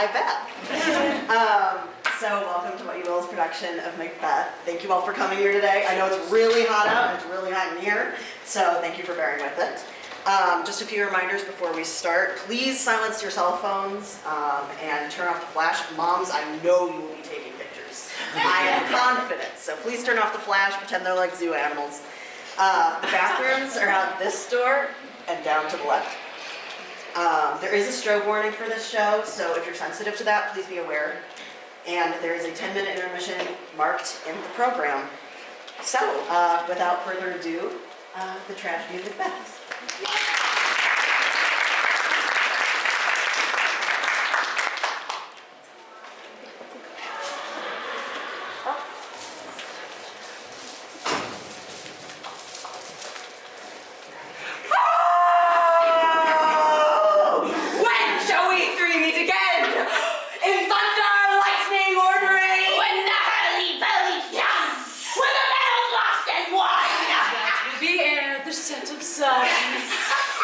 I bet. So welcome to What You Will's production of Macbeth. Thank you all for coming here today. I know it's really hot out and it's really hot in here, so thank you for bearing with it. Just a few reminders before we start. Please silence your cell phones and turn off the flash. Moms, I know you will be taking pictures. I am confident, so please turn off the flash, pretend they're like zoo animals. The bathrooms are out this door and down to the left. There is a strobe warning for this show, so if you're sensitive to that, please be aware. And there is a 10-minute intermission marked in the program. So, without further ado, the tragedy of Macbeth.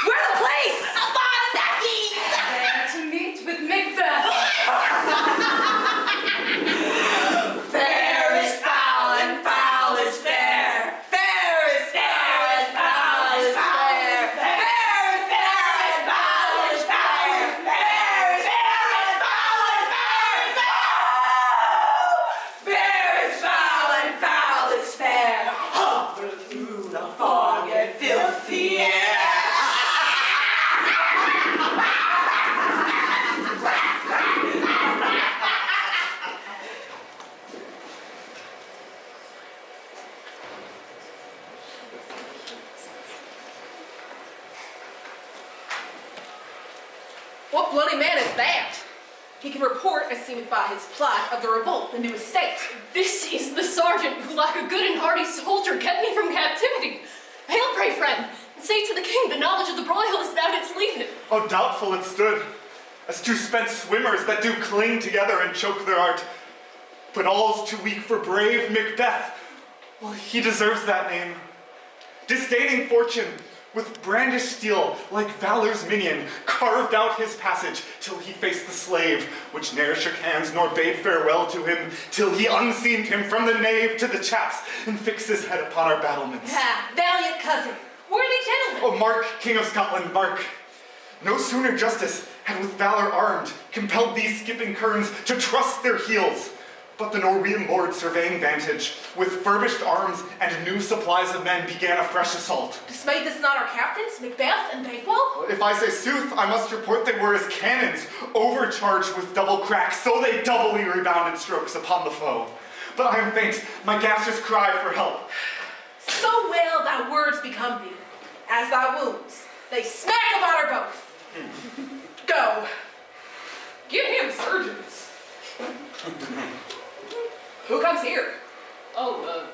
We're the place! Upon Duckies! There to meet with Macbeth. Fair is foul and foul is fair. Fair is fair and foul is fair. Fair is fair and foul is fair. Fair is fair and foul is fair. Fair is foul and foul is fair. Hover through the fog and filthy air. What bloody man is that? He can report, as seemeth by his plot, of the revolt and new estate. This is the sergeant who, like a good and hearty soldier, kept me from captivity. Hail, pray friend, and say to the king the knowledge of the broil is thou didst leave it. Oh, doubtful it stood, as two spent swimmers that do cling together and choke their art. But all's too weak for brave Macbeth. Well, he deserves that name. Disdaining fortune, with brandished steel, like valor's minion, carved out his passage till he faced the slave, which ne'er shook hands nor bade farewell to him, till he unseamed him from the nave to the chaps, and fixed his head upon our battlements. Ah, valiant cousin, worthy gentleman. Oh, Mark, King of Scotland, Mark. No sooner justice had with valor armed, compelled these skipping kerns to trust their heels, but the Norwegian lord, surveying vantage, with furbished arms and new supplies of men, began a fresh assault. Dismayed this not our captains, Macbeth and Banquo? If I say sooth, I must report they were as cannons, overcharged with double cracks, so they doubly rebounded strokes upon the foe. But I am faint, my gaseous cry for help. So well thy words become thee, as thy wounds. They smack about our both. Go. Give him surgeons. Who comes here? Oh,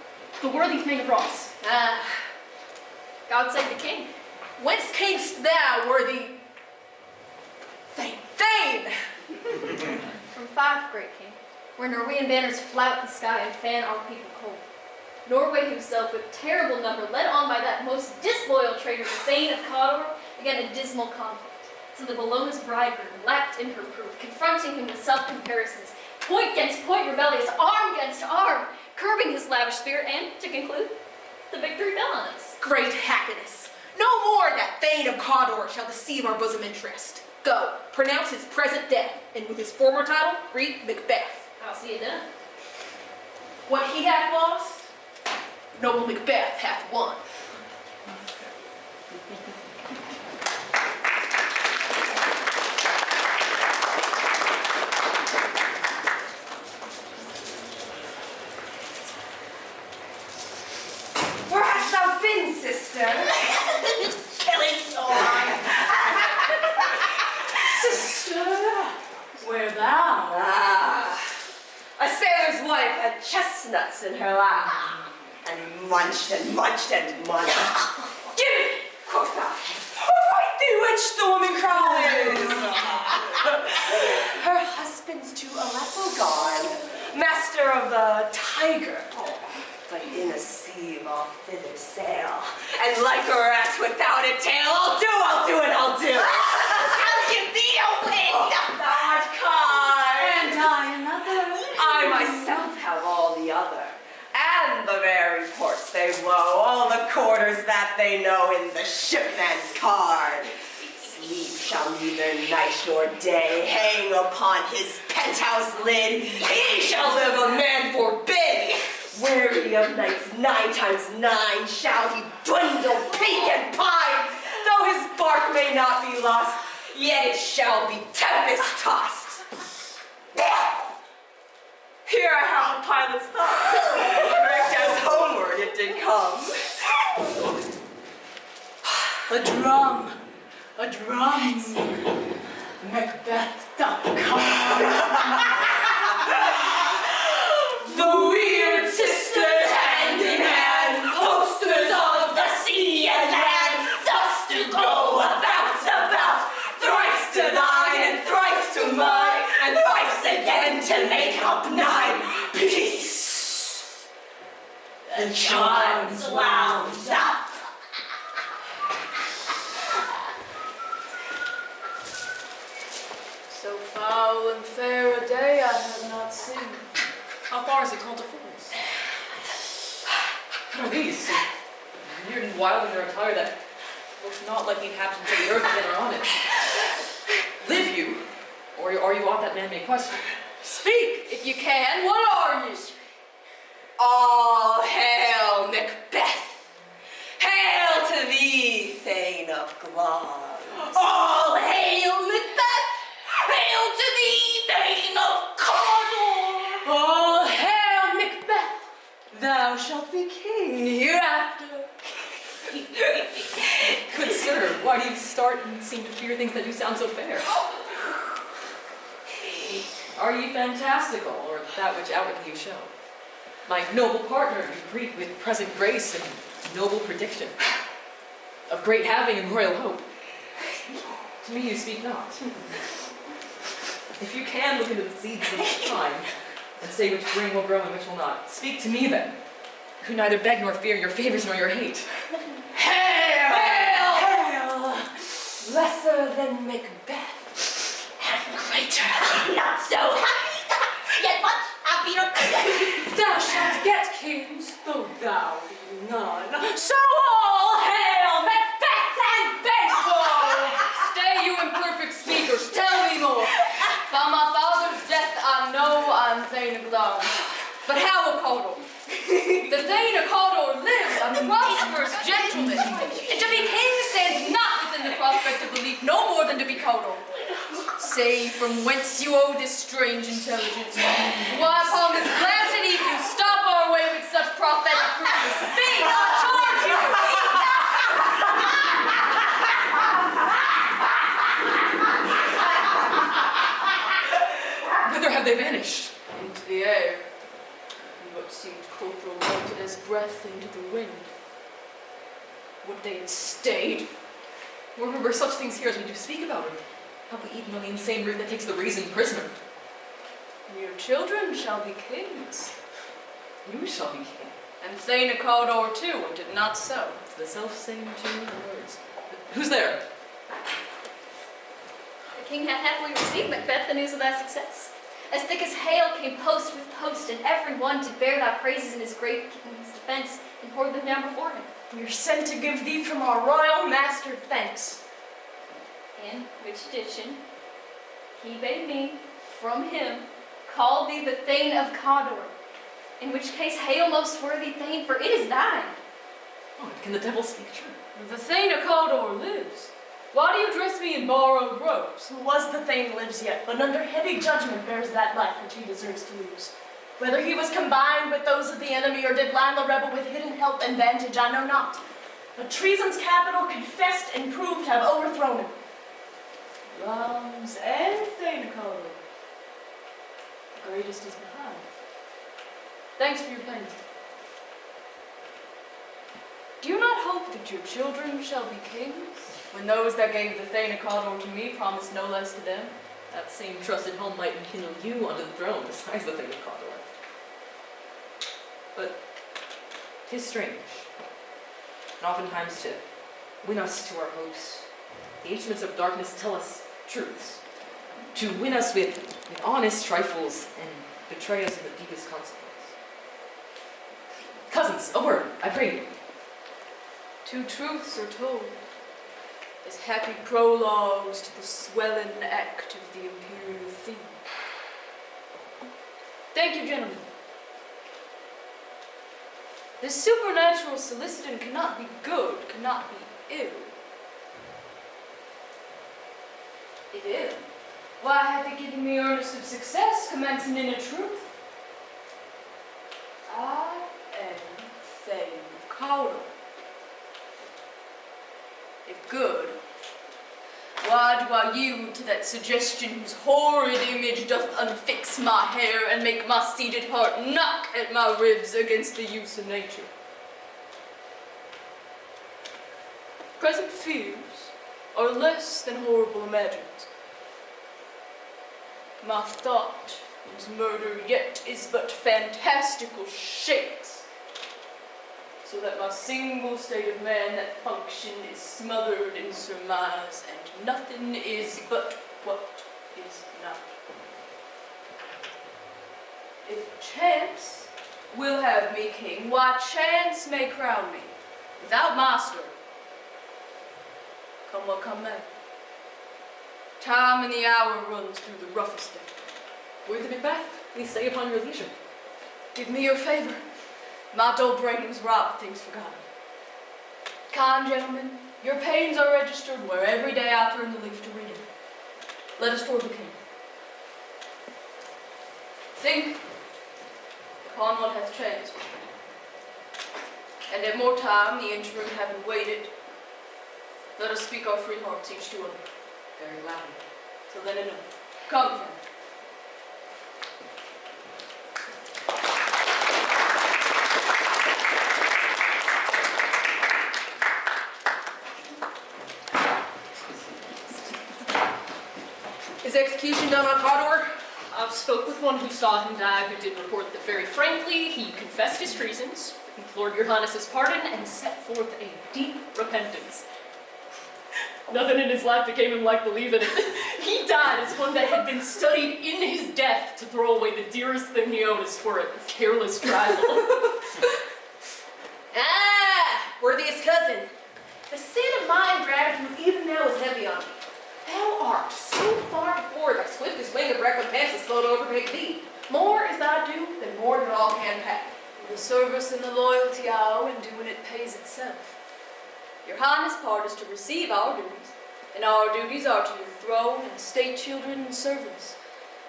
the worthy Thane of Ross. God save the king. Whence camest thou, worthy Thane? Thane! From Fife, great king, where Norwegian banners flout the sky and fan our people cold. Norway himself, with terrible number, led on by that most disloyal traitor, the Thane of Cawdor, began a dismal conflict. So the Bellona's bridegroom lacked in her proof, confronting him with self-comparisons, point against point rebellious, arm against arm, curbing his lavish spirit, and, to conclude, the victory fell on us. Great happiness. No more that Thane of Cawdor shall deceive our bosom interest. Go, pronounce his present death, and with his former title, greet Macbeth. I'll see it done. What he hath lost, noble Macbeth hath won. Where hast thou been, sister? Killing sword. Sister, where thou? A sailor's wife had chestnuts in her lap. And munched and munched and munched. Give it, quoth thou. Right thee, which the woman cries. Her husband's to Aleppo gone, master of the Tiger. But in a sea of thither sail, and like a rat without a tail, I'll do, and I'll do. I'll give thee a wind. Thou art caught. myself have all the other, and the very ports they blow, all the quarters that they know in the shipman's card. Sleep shall neither night nor day hang upon his penthouse lid. He shall live a man forbid. Weary of nights 9 times 9 shall he dwindle, peak, and pine. Though his bark may not be lost, yet it shall be tempest-tossed. Here I have a pilot's thought, wrecked as homeward it did come. A drum. Macbeth.com. The weird sisters hand in hand, hosters of the sea and land, thus to go about, thrice to thine and thrice to mine, and thrice again to make up 9. Peace! The chimes wound up. So foul and fair a day I have not seen. How far is it called to Falls? What are these? Weird and wild in their attire that looks not like the inhabitants of the earth that are on it. Live you? Or are you aught that man may question? Speak, if you can. What are you? All hail Macbeth! Hail to thee, Thane of Glon! All hail Macbeth! Hail to thee, Thane of Cawdor! All hail Macbeth! Thou shalt be king hereafter. Good sir, why do you start and seem to fear things that do sound so fair? Are ye fantastical, or that which outwardly you show? My noble partner you greet with present grace and noble prediction of great having and royal hope. To me you speak not. If you can look into the seeds of time and say which grain will grow and which will not, speak to me then, who neither beg nor fear your favors nor your hate. Hail! Hail! Lesser than Macbeth, and greater, not so happy, yet much happier. Thou shalt get kings, though thou be none. So all hail Macbeth and Banquo! Stay, you imperfect speakers, tell me more. By my father's death, I know I'm Thane of Glon. But how of Cawdor? The Thane of Cawdor lives, a prosperous gentleman. And to be king stands not within the prospect of belief, no more than to be Cawdor. Say from whence you owe this strange intelligence. Why, upon this glancing eve, you stop our way with such prophetic proof. Speak, I charge you! Whither have they vanished? Into the air, and what seemed cultural melted as breath into the wind. Would they had stayed? Were such things here as we do speak about, or have we eaten on the insane root that takes the reason prisoner? Your children shall be kings. You shall be king. And Thane of Cawdor too, and it not so. It's the self-same two words. Who's there? The king hath happily received, Macbeth, the news of thy success. As thick as hail came post with post, and every one did bear thy praises in his great king's defense, and poured them down before him. We are sent to give thee from our royal master thanks. In which edition he bade me, from him, call thee the Thane of Cawdor. In which case, hail, most worthy Thane, for it is thine. Oh, can the devil speak true? The Thane of Cawdor lives. Why do you dress me in borrowed robes? Who was the Thane lives yet, but under heavy judgment bears that life which he deserves to lose. Whether he was combined with those of the enemy, or did line the rebel with hidden help and vantage, I know not. But treason's capital confessed and proved to have overthrown him. Lambs and Thane of Cawdor. The greatest is behind. Thanks for your pains. Do you not hope that your children shall be kings? When those that gave the Thane of Cawdor to me promised no less to them? That same trusted home might enkindle you onto the throne besides the Thane of Cawdor. But 'tis strange, and oftentimes to win us to our hopes, the instruments of darkness tell us truths. To win us with honest trifles and betray us in the deepest consequence. Cousins, a word, I pray you. Two truths are told, as happy prologues to the swelling act of the imperial theme. Thank you, gentlemen. This supernatural soliciting cannot be good, cannot be ill. If ill, why have they given me earnest of success, commencing in a truth? I am Thane of Cawdor. If good, why do I yield to that suggestion whose horrid image doth unfix my hair and make my seated heart knock at my ribs against the use of nature? Present fears are less than horrible imaginings. My thought is murder, yet is but fantastical shakes, so that my single state of man that function is smothered in surmise, and nothing is but what is not. If chance will have me king, why chance may crown me, without master, come what come may. Time and the hour runs through the roughest day. Worthy Macbeth, we stay upon your leisure. Give me your favor. My dull brain was robbed, things forgotten. Kind gentlemen, your pains are registered where every day I turn the leaf to read it. Let us toward the king. Think upon what hath chanced. And at more time, the interim having waited, let us speak our free hearts each to other. Very loudly. Till then enough. Come, friend. Is execution done on Cawdor? I've spoke with one who saw him die, who did report that very frankly he confessed his treasons, implored your highness's pardon, and set forth a deep repentance. Nothing in his life became him like believing it. He died as one that had been studied in his death to throw away the dearest thing he owned for a careless trifle. Worthiest cousin. The sin of my ingratitude even now is heavy on me. Thou art so far before thy swiftest wing of recompense is slow to overtake thee. More is thy due than more than all can pay. The service and the loyalty I owe in doing it pays itself. Your highness' part is to receive our duties, and our duties are to your throne and state children and servants,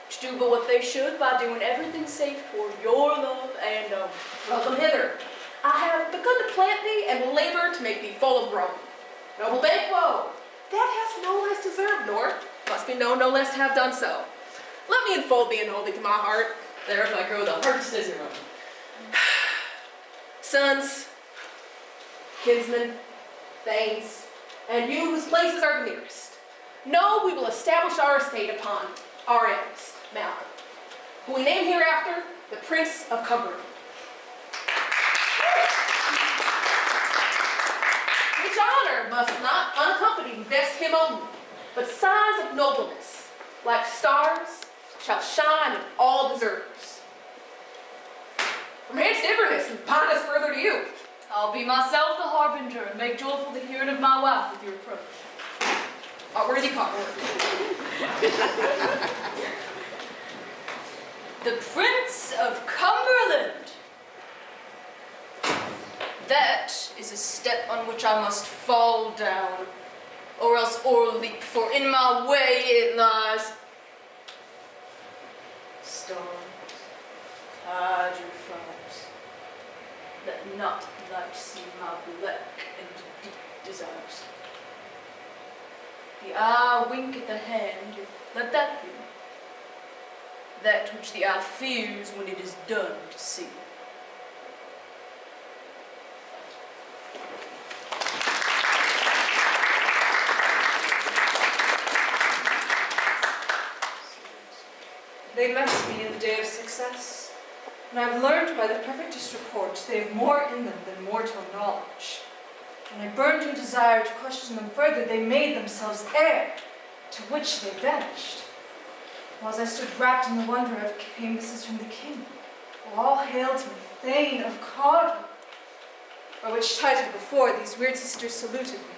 which do but what they should by doing everything safe toward your love and own. Welcome hither. I have begun to plant thee and will labor to make thee full of growth. Noble Banquo, that hast no less deserved, nor must be known no less to have done so. Let me enfold thee and hold thee to my heart. There if I grow the hardest as your own. Sons, kinsmen, thanes, and you whose places are the nearest, know we will establish our estate upon our eldest, Malcolm, who we name hereafter the Prince of Kampwerth. Which honor must not unaccompanied vest him only, but signs of nobleness, like stars, shall shine in all deserters. From hence to Inverness, and bind us further to you. I'll be myself the harbinger and make joyful the hearing of my wife with your approach. Our worthy Kampwerth. The Prince of Cumberland. That is a step on which I must fall down, or else o'erleap, for in my way it lies. Stars, hide your fires, let not light see my black and deep desires. The eye wink at the hand, let that be. That which the eye fears when it is done to see. They blessed me in the day of success, and I've learned by the perfectest report they have more in them than mortal knowledge. When I burned in desire to question them further, they made themselves heir, to which they vanished. Whilst I stood wrapped in the wonder of came misses from the king. All hail to me, Thane of Cawdor, by which title before these weird sisters saluted me,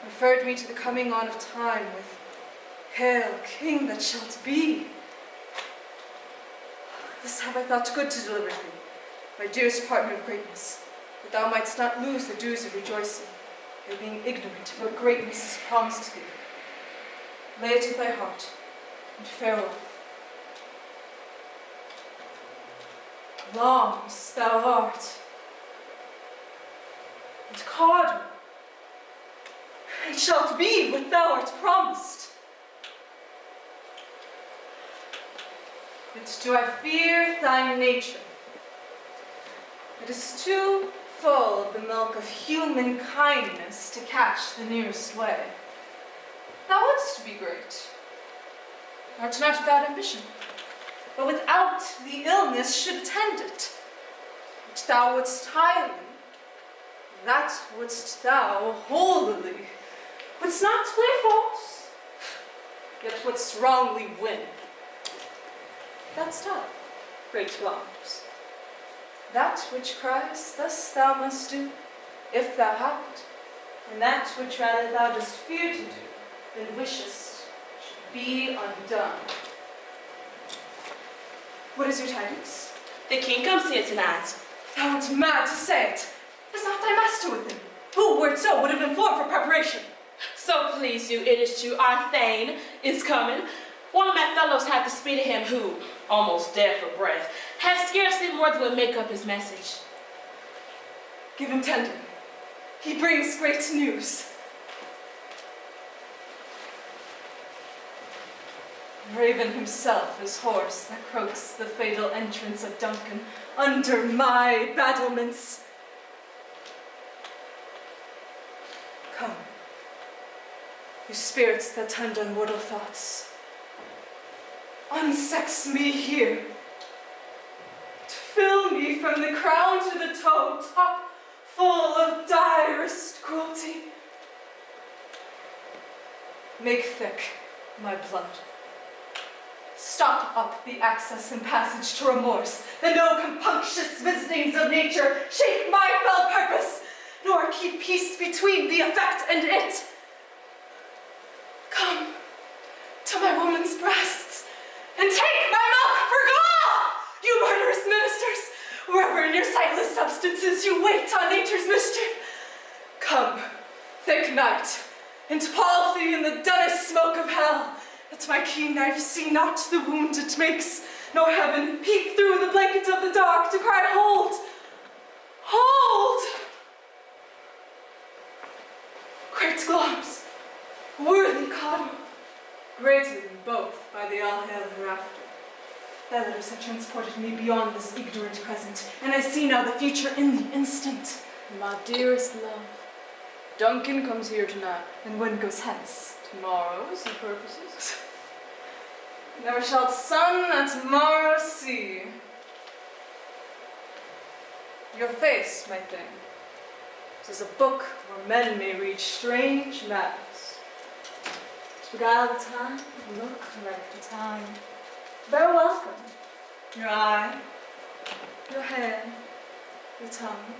referred me to the coming on of time with, Hail, King that shalt be. This have I thought good to deliver thee, my dearest partner of greatness, that thou mightst not lose the dues of rejoicing, by being ignorant of what greatness is promised thee. Lay it to thy heart, and farewell. Long as thou art, and Cawdor, and shalt be what thou art promised. But do I fear thy nature? It is too full of the milk of human kindness to catch the nearest way. Thou wouldst be great, art not without ambition, but without the illness should attend it. Which thou wouldst highly, that wouldst thou holily. Wouldst not play false, yet wouldst wrongly win. That's thou, great Glamis. That which cries, thus thou must do, if thou hast, and that which rather thou dost fear to do, than wishest should be undone. What is your tidings? The king comes here tonight. Thou art mad to say it. Is not thy master with him? Who, were it so, would have informed for preparation? So please you, it is true, our Thane is coming. One of my fellows had to speak to him who, almost dead for breath, had scarcely more than would make up his message. Give him tender. He brings great news. Raven himself is horse that croaks the fatal entrance of Duncan under my battlements. Come, you spirits that tend on mortal thoughts, unsex me here, to fill me from the crown to the toe, top full of direst cruelty. Make thick my blood. Stop up the access and passage to remorse, that no compunctious visitings of nature shake my fell purpose, nor keep peace between the effect and it. Come to my woman's breasts, and take my milk for gall, you murderous ministers, wherever in your sightless substances you wait on nature's mischief. Come, thick night, and pall thee in the dunnest smoke of hell, that my keen knife see not the wound it makes, nor heaven peek through the blanket of the dark to cry, hold, hold! Great Glamis, worthy Cawdor, greater than both by the all-hail hereafter. Thy letters have transported me beyond this ignorant present, and I see now the future in the instant. My dearest love, Duncan comes here tonight, and when goes hence? Tomorrow's the purposes. Never shalt sun and tomorrow see. Your face, my thing, is a book where men may read strange matters. To beguile the time, look like the time. Very welcome. Your eye, your hand, your tongue.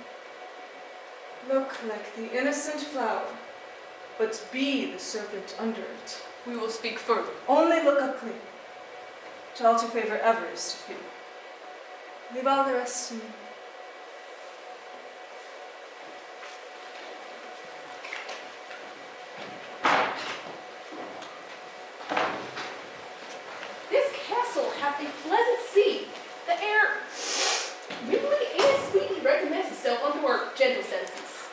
Look like the innocent flower, but be the serpent under it. We will speak further. Only look up clean. To alter favor ever is to fear. Leave all the rest to me. This castle hath a pleasant sea. The air really and sweetly recommends itself unto our gentle senses.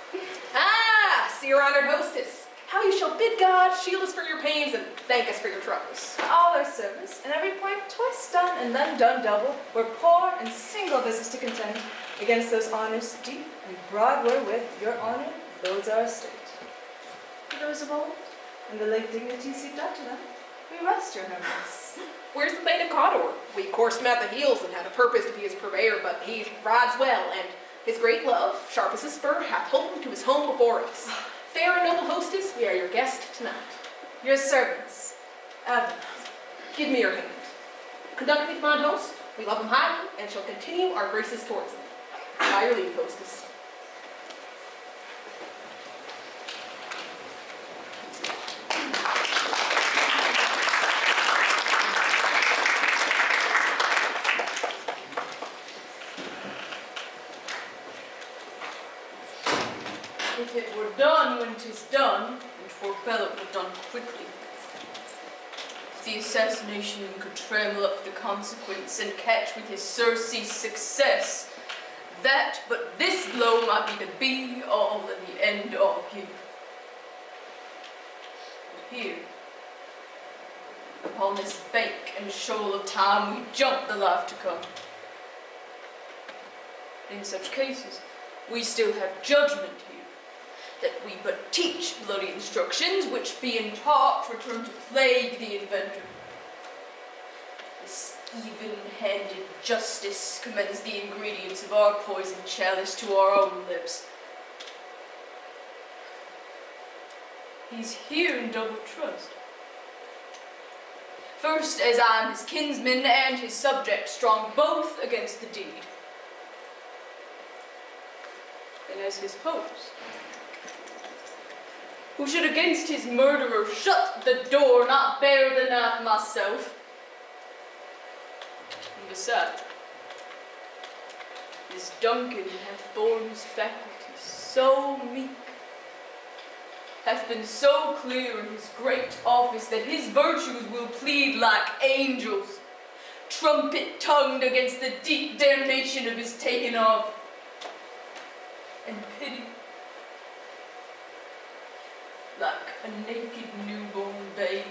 Ah, see your honored hostess. How you shall bid God shield us for your pains and thank us for your troubles. All our service, and every point twice done and then done double, were poor and single visits to contend against those honors deep and broad wherewith your honor loads our estate. For those of old, and the late dignities heaped up to them, we rest your hermits. Where's the Thane of Cawdor? We coursed him at the heels and had a purpose to be his purveyor, but he rides well, and his great love, sharp as a spur, hath holden to his home before us. Fair and noble hostess, we are your guest tonight. Your servants, ever. Give me your hand. Conduct me to mine host. We love him highly and shall continue our graces towards him. By your leave, hostess. If it were done when 'tis done, and 'twere well it were done quickly. If the assassination could trammel up the consequence and catch with his surcease success, that but this blow might be the be-all and the end-all here. But here, upon this bank and shoal of time, we jump the life to come. In such cases, we still have judgment here, that we but teach bloody instructions, which being taught return to plague the inventor. This even-handed justice commends the ingredients of our poison chalice to our own lips. He's here in double trust. First, as I am his kinsman and his subject, strong both against the deed. And as his host, who should against his murderer shut the door, not bear the knife myself. And besides, this Duncan hath borne his faculties so meek, hath been so clear in his great office, that his virtues will plead like angels, trumpet-tongued against the deep damnation of his taken off, and pity, like a naked newborn babe,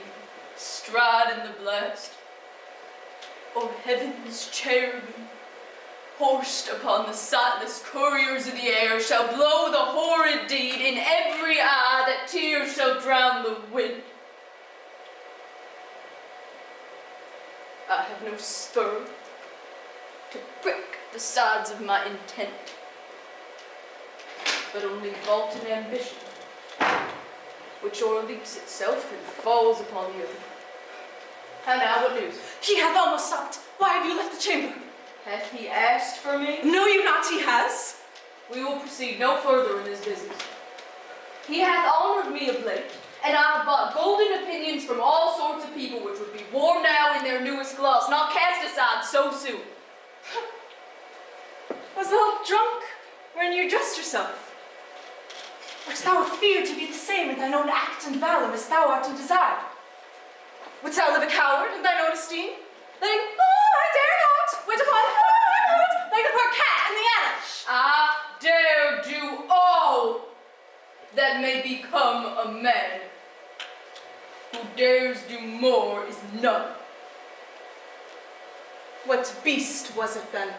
stride in the blast, or heaven's cherubim, horsed upon the sightless couriers of the air, shall blow the horrid deed in every eye, that tears shall drown the wind. I have no spur to prick the sides of my intent, but only vaulted ambition, which o'erleaps itself and falls upon the other. How now, what news? He hath almost supped. Why have you left the chamber? Hath he asked for me? Know you not he has? We will proceed no further in this business. He hath honored me of late, and I have bought golden opinions from all sorts of people, which would be worn now in their newest gloss, not cast aside so soon. Was thou drunk when you dressed yourself? Wouldst thou fear to be the same in thine own act and valor as thou art in desire? Wouldst thou live a coward in thine own esteem? Letting, I dare not, wait upon, I won't, like the poor cat in the adage. I dare do all that may become a man. Who dares do more is none. What beast was it then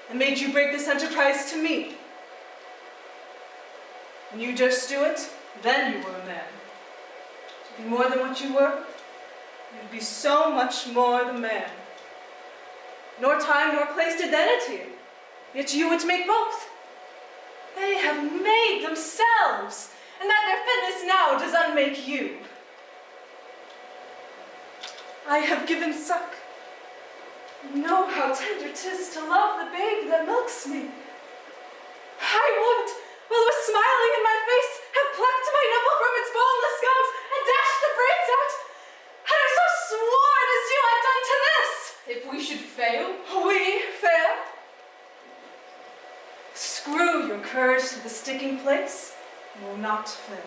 that made you break this enterprise to me? When you durst do it, then you were a man. To be more than what you were, you would be so much more the man. Nor time nor place did then adhere, yet you would make both. They have made themselves, and that their fitness now does unmake you. I have given suck. Know how tender 'tis to love the babe that milks me. I would, while it was smiling in my face, have plucked my nipple from its boneless gums and dashed the brains out, had I so sworn as you had done to this. If we should fail, We fail. Screw your courage to the sticking place, and will not fail.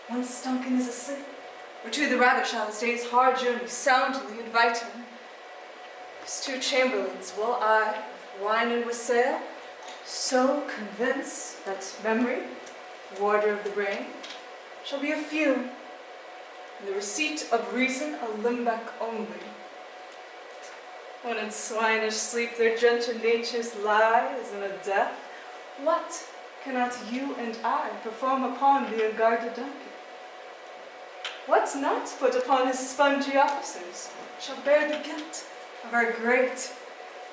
Once Duncan is asleep, or to the rather shall his day's hard journey soundly invite him. His two chamberlains will I, with wine and wassail, so convince that memory, warder of the brain, shall be a few, and the receipt of reason a limbeck only. When in swinish sleep their gentle natures lie as in a death, what cannot you and I perform upon the unguarded Duncan? What's not put upon his spongy officers shall bear the guilt of our great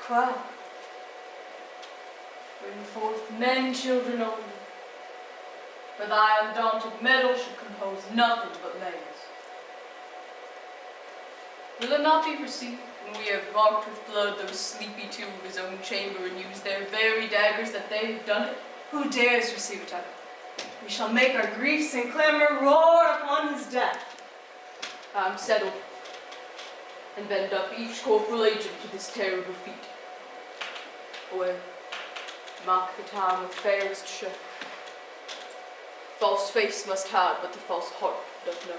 quell. Bring forth men, children only, for thy undaunted mettle should compose nothing but males. Will it not be received When we have marked with blood those sleepy two of his own chamber and used their very daggers that they have done it, Who dares receive it? We shall make our griefs and clamor roar upon his death. I'm settled, and bend up each corporal agent to this terrible feat. Away, mark the time with fairest show. False face must hide, but the false heart doth know.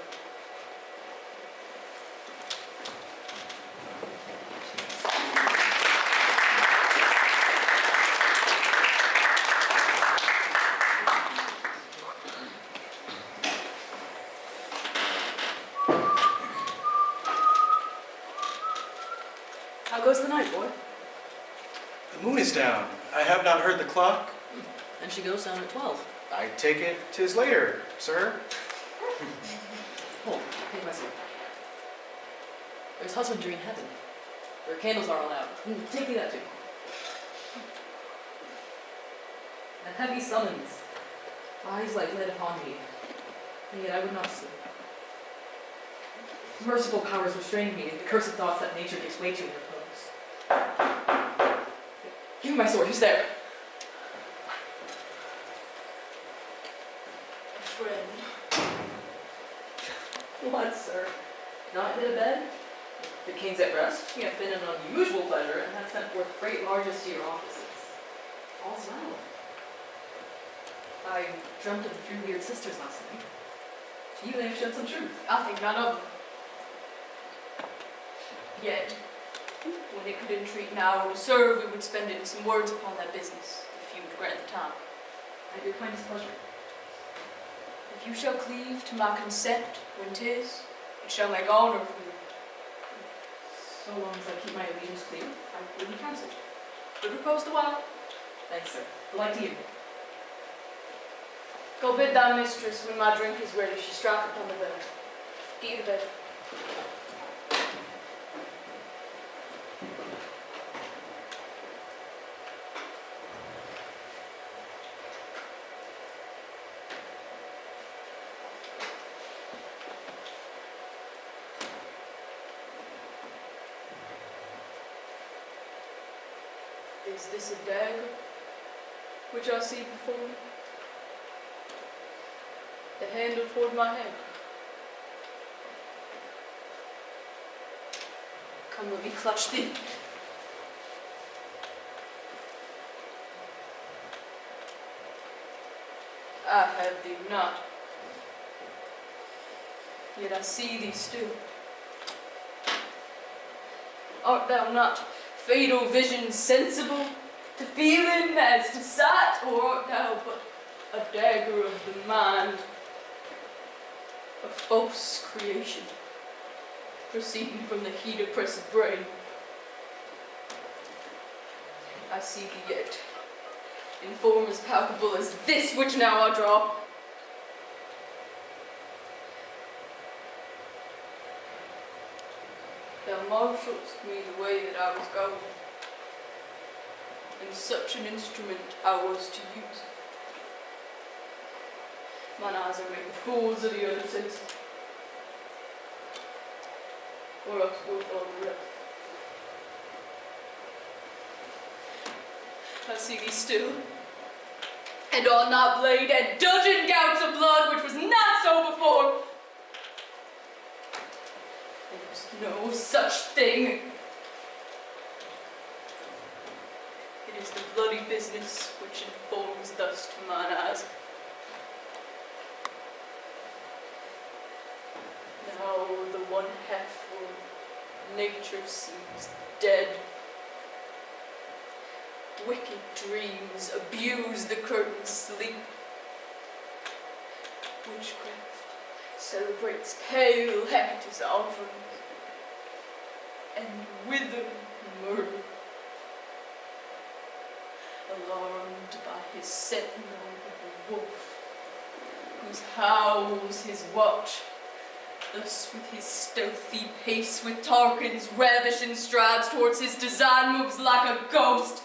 How goes the night, boy? The moon is down. I have not heard the clock. And she goes down at 12. I take it 'tis later, sir. Hold, take my sword. There's husbandry in heaven. Where candles are all out. Take me that too. And heavy summons. Eyes like lead upon me. And yet I would not sleep. Merciful powers restrain me, and the cursed thoughts that nature gives way to in repose. Give me my sword, who's there? a friend. What, sir? Not yet a bed? The king's at rest. He hath been an unusual pleasure, and hath sent forth great largesse to your offices. All's well. I dreamt of the three weird sisters last night. To you they have shed some truth. I think none of them. Yet, when it could entreat now to serve, we would spend in some words upon that business, if you would grant the time. At your kindest pleasure. If you shall cleave to my consent when 'tis, it shall make honor for you. So long as I keep my allegiance clear, I will be counseled. But repose the while. Thanks, sir. Delight to you. Go bid thy mistress, when my drink is ready, she strike upon the bell. Get you to bed. Is this a dagger which I see before me? The handle toward my head. Come, let me clutch thee. I have thee not, yet I see thee still. Art thou not fatal vision sensible to feeling as to sight, or art thou but a dagger of the mind, a false creation, proceeding from the heat oppressed brain? I see thee yet, in form as palpable as this which now I draw. Thou marshalst me the way that I was going, and such an instrument I was to use. Mine eyes are making fools of the other senses, or else wilt all the rest. I see thee still, and on thy blade a dozen gouts of blood, which was not so before. There is no such thing. It is the bloody business which informs thus to mine eyes. Now the one half of nature seems dead. Wicked dreams abuse the curtained sleep. Witchcraft celebrates pale act as offerings, and wither murder. Alarmed by his sentinel of the wolf, whose howls his watch, thus with his stealthy pace, with Tarquin's ravishing strides towards his design, moves like a ghost.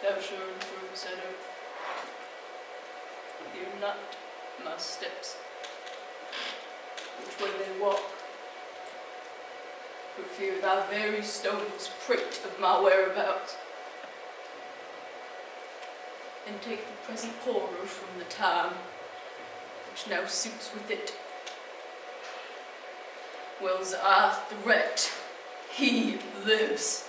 Thou sure and firm said earth, hear not my steps. which way they walk. For fear thy very stones pricked of my whereabouts, and take the present horror from the time which now suits with it. Whilst I threat, he lives.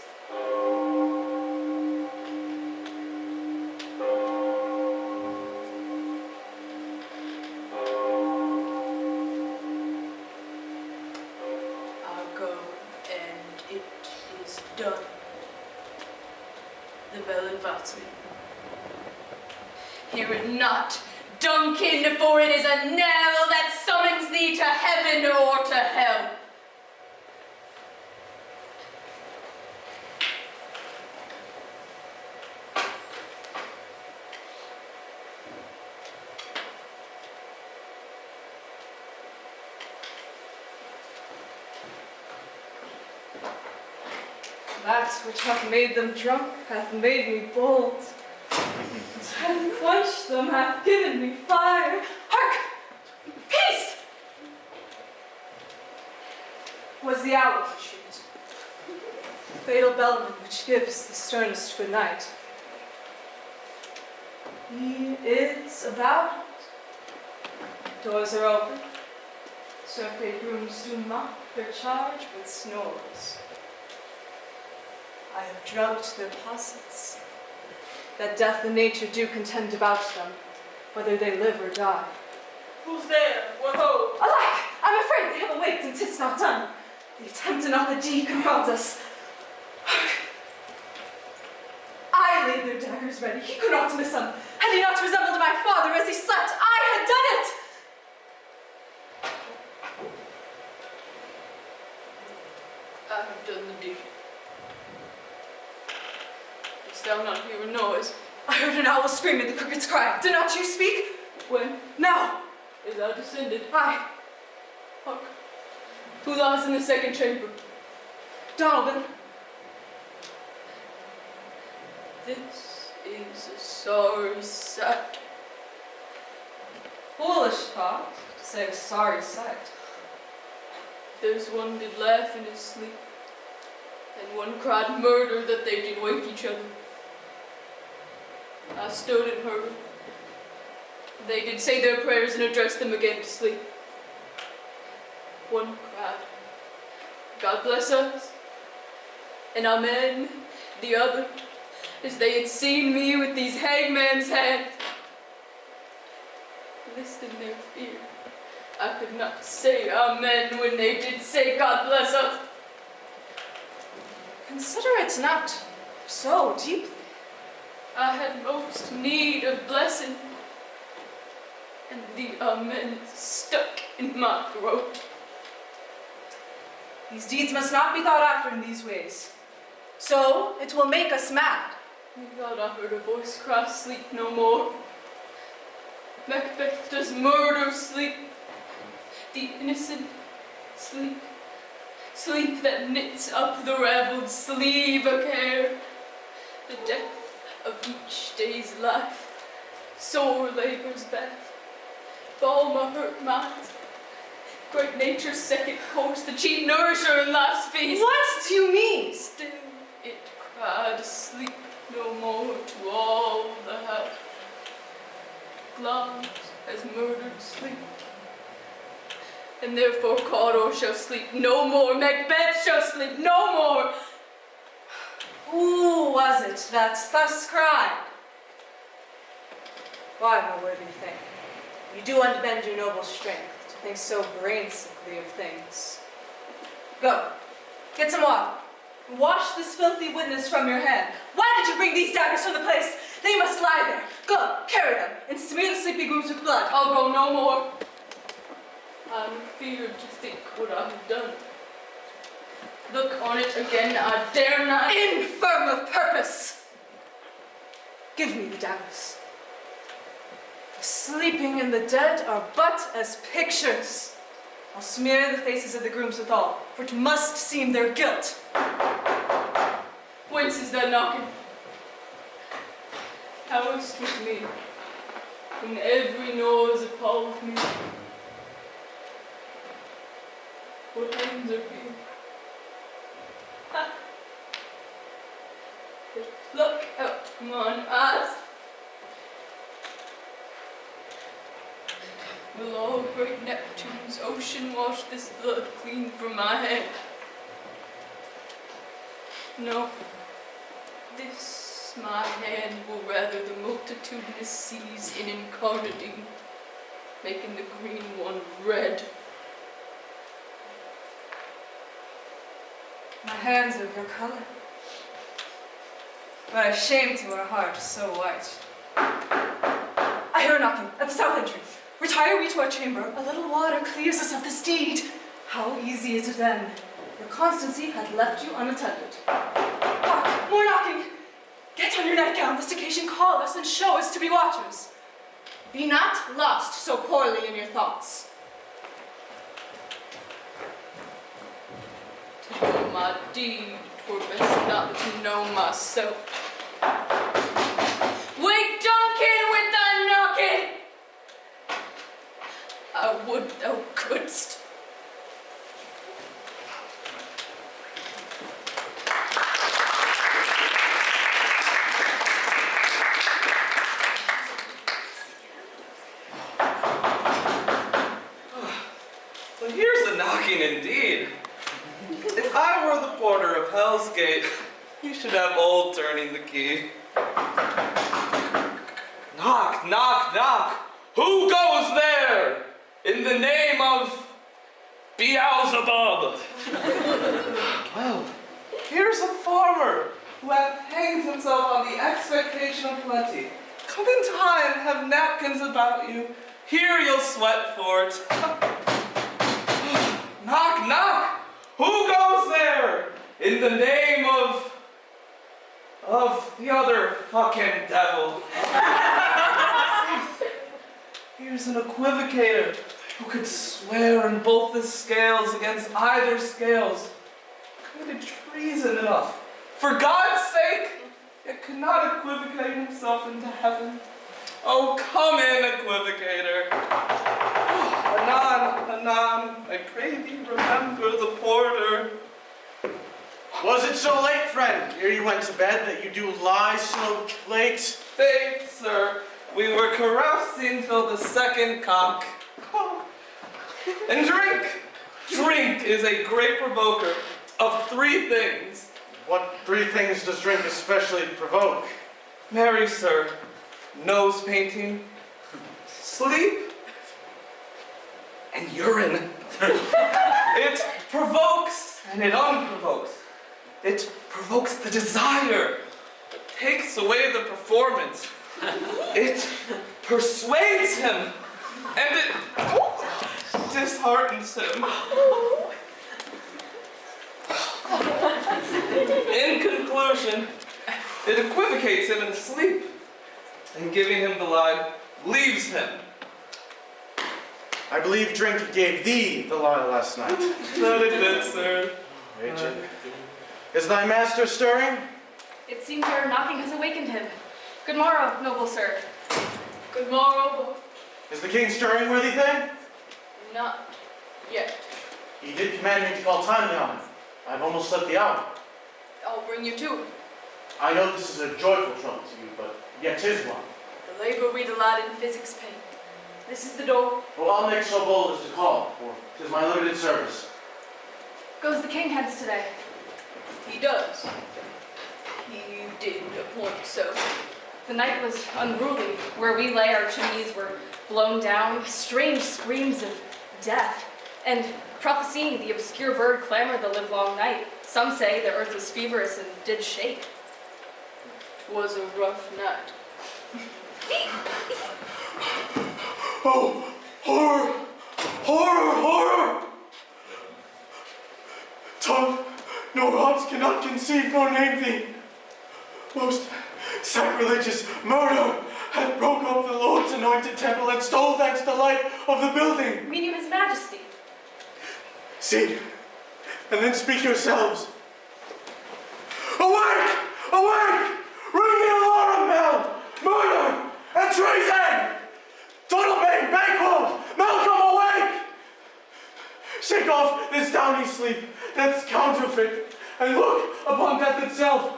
I go, and it is done. The bell invites me. Hear it not, Duncan, for it is a knell that summons thee to heaven or to hell. That which hath made them drunk hath made me bold. Hath quenched them, hath given me fire. Hark! Peace! Was the hour to shoot. The fatal bellman which gives the sternest good night. He is about it. Doors are open. Surfeit grooms do mock their charge with snores. I have drugged their posets, that death and nature do contend about them, whether they live or die. Who's there? Whoa! Alack! I'm afraid they have awaked and 'tis not done. The attempt and not the deed confounds us. I laid their daggers ready. He could not miss them. Had he not resembled my father as he slept, I had done it! I have done the deed. Didst thou not hear a noise? I heard an owl scream and the crickets cry. Did not you speak? When? Now! As thou descended. I, Hark! Who lies in the second chamber? Donovan. This is a sorry sight. Foolish thought, to say a sorry sight. There's one did laugh in his sleep, and one cried murder that they did wake each other. I stood and heard. They did say their prayers and address them again to sleep. One cried, God bless us, and Amen, the other, as they had seen me with these hangman's hands. Lest in their fear, I could not say Amen when they did say God bless us. Consider it not so deeply. I had most need of blessing, and the Amen stuck in my throat. These deeds must not be thought after in these ways. So it will make us mad. Methought I heard a voice cry, sleep no more. Macbeth does murder sleep. The innocent sleep. Sleep that knits up the ravelled sleeve of care. The death of each day's life. Sore labor's bath. Balm of hurt mind. Great nature's second course, the chief nourisher in life's feast. What do you mean? Still it cried, sleep no more to all the house. Glass has murdered sleep, and therefore Cawdor shall sleep no more, Macbeth shall sleep no more. Who was it that thus cried? Why, my worthy thing, you do unbend your noble strength to think so brain-sickly of things. Go, get some water. Wash this filthy witness from your hand. Why did you bring these daggers from the place? They must lie there. Go, carry them, and smear the sleepy grooms with blood. I'll go no more. I'm feared to think what I have done. Look on it again, I dare not. Infirm of purpose! Give me the daggers. The sleeping and the dead are but as pictures. I'll smear the faces of the grooms withal, for it must seem their guilt. Whence is that knocking? How is 'twas me, when every noise appalled me? What hands are here? Look out, mon us. Will all great Neptune's ocean wash this blood clean from my hand? No. This my hand will rather the multitudinous seas in incarnadine, making the green one red. My hands are of your color, but a shame to our hearts so white. I hear a knocking at the south entry. Retire we to our chamber. A little water clears us of this deed. How easy is it then? Your constancy had left you unattended. Hark, more knocking. Get on your nightgown, lest occasion call us and show us to be watchers. Be not lost so poorly in your thoughts. To know my deed, 'twere best not to know myself. Wake Duncan with thy knocking! I would thou couldst. Well, here's a knocking indeed. If I were the porter of Hell's Gate, you should have old turning the key. Knock, knock, knock. Who goes there? In the name of Beelzebub. Well, here's a farmer who hath hanged himself on the expectation of plenty. Come in time, have napkins about you. Here you'll sweat for it. Knock, knock. Who goes there? In the name of the other fucking devil. Here's an equivocator who could swear in both the scales against either scales. Committed treason enough. For God's sake, yet could not equivocate himself into heaven. Oh, come in, equivocator. Anon, anon, I pray thee remember the porter. Was it so late, friend? Ere you went to bed, that you do lie so late? Faith, sir, we were carousing till the second cock. And drink! Drink is a great provoker of three things. What three things does drink especially provoke? Marry, sir, nose painting, sleep, and urine. It provokes and it unprovokes. It provokes the desire. It takes away the performance. It persuades him. And it disheartens him. In conclusion, it equivocates him in sleep. And giving him the lie, leaves him. I believe drink gave thee the lie last night. That it did, sir. Rachel. Is thy master stirring? It seems your knocking has awakened him. Good morrow, noble sir. Good morrow. Is the king stirring, worthy thing? Not yet. He did command me to call timely on him. I've almost slept the hour. I'll bring you two. I know this is a joyful trouble to you, but yet 'tis one. The labor we the lad in physics pay. This is the door. Well, I'll make so bold as to call, for 'tis my limited service. Goes the king hence today? He does. He did appoint so. The night was unruly. Where we lay, our chimneys were blown down. Strange screams of death. And prophesying the obscure bird clamored the livelong night. Some say the earth was feverous and did shake. 'Twas a rough night. Oh, horror! Horror! Horror! Tongue nor hearts cannot conceive nor name thee. Most sacrilegious murder hath broke up the Lord's anointed temple and stole thence the life of the building. Meaning his majesty. See, and then speak yourselves. Awake! Awake! Ring the alarm bell! Murder and treason! Donalbain, Banquo, Malcolm, awake! Shake off this down sleep, death's counterfeit, and look upon death itself.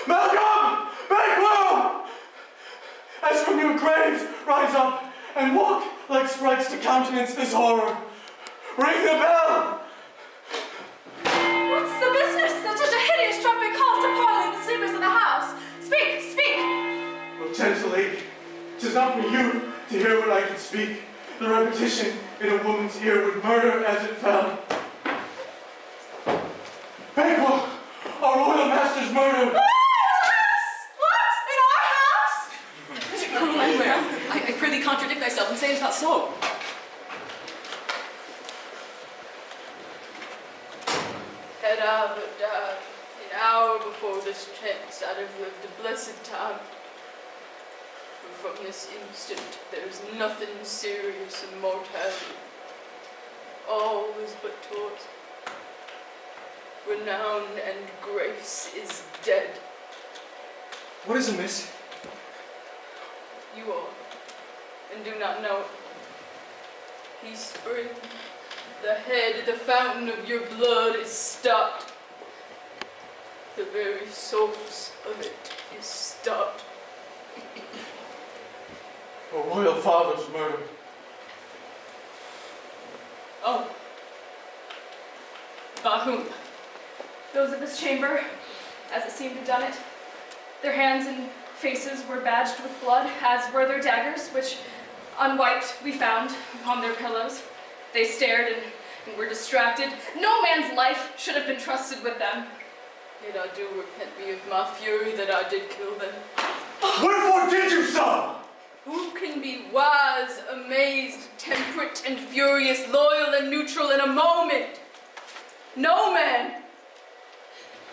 Malcolm! Bakewell! As from your graves, rise up and walk like sprites to countenance this horror. Ring the bell! What's the business that such a hideous trumpet calls to parley the sleepers of the house? Speak, speak! Oh, gentle lady, 'tis not for you to hear what I can speak. The repetition in a woman's ear would murder as it fell. Bakewell, our royal master's murdered. What? In our house? Colonel Angler, I prithee contradict thyself and say it's not so. Had I but died an hour before this chance, I'd have lived a blessed time. For from this instant, there is nothing serious in mortality. All is but toys. Renown and grace is dead. What is amiss? You are, and do not know it. He spring, the head, the fountain of your blood is stopped. The very source of it is stopped. Our royal father's murdered. Oh. By whom? Those of this chamber, as it seemed to have done it, their hands and faces were badged with blood, as were their daggers, which, unwiped, we found upon their pillows. They stared and were distracted. No man's life should have been trusted with them. Yet I do repent me of my fury that I did kill them. Wherefore did you so? Who can be wise, amazed, temperate, and furious, loyal and neutral in a moment? No man.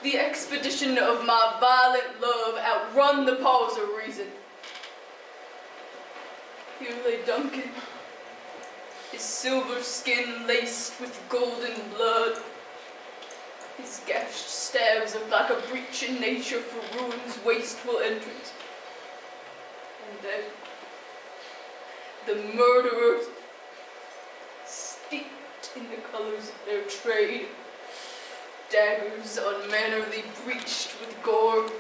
The expedition of my violent love outrun the pause of reason. Here lay Duncan, his silver skin laced with golden blood. His gashed stabs of like a breach in nature for ruin's wasteful entrance. And then, the murderers, steeped in the colors of their trade, daggers unmannerly breached with gore.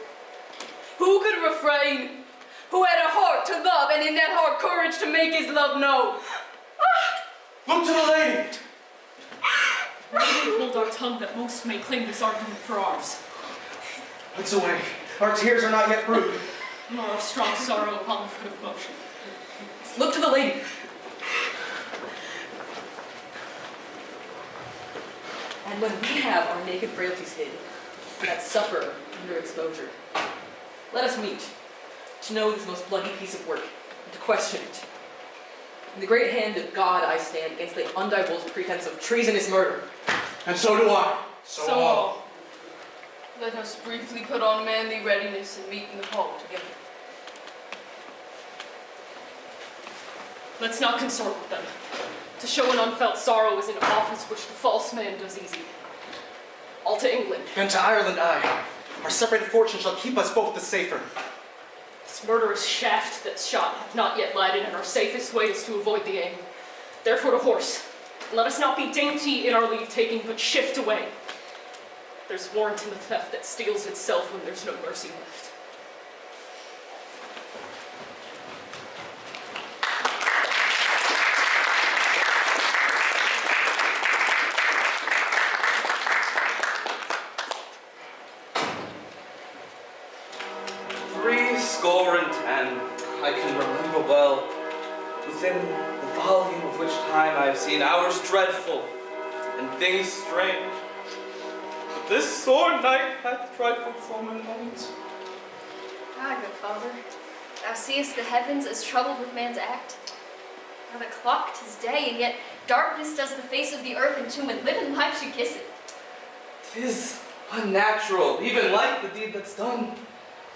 Who could refrain? Who had a heart to love, and in that heart courage to make his love known? Look to the lady! May we hold our tongue that most may claim this argument for ours, It's away. Our tears are not yet brewed. nor our strong sorrow upon the foot of motion. Look to the lady. And when we have our naked frailties hid, that suffer under exposure, let us meet, to know this most bloody piece of work, and to question it. In the great hand of God I stand against the undivulged pretense of treasonous murder. And so do I. So all. Let us briefly put on manly readiness and meet in the hall together. Let's not consort with them. To show an unfelt sorrow is an office which the false man does easy. All to England. And to Ireland I. Our separated fortune shall keep us both the safer. This murderous shaft that's shot hath not yet lighted, and our safest way is to avoid the aim. Therefore to horse. And let us not be dainty in our leave-taking, but shift away. There's warrant in the theft that steals itself when there's no mercy left. Threescore and 10, I can remember well, within the volume of which time I have seen hours dreadful and things strange. But this sore night hath dreadful forebodings. Ah, good father, thou seest the heavens as troubled with man's act. Now the clock 'tis day, and yet darkness does the face of the earth entomb, and living life should kiss it. 'Tis unnatural, even like the deed that's done.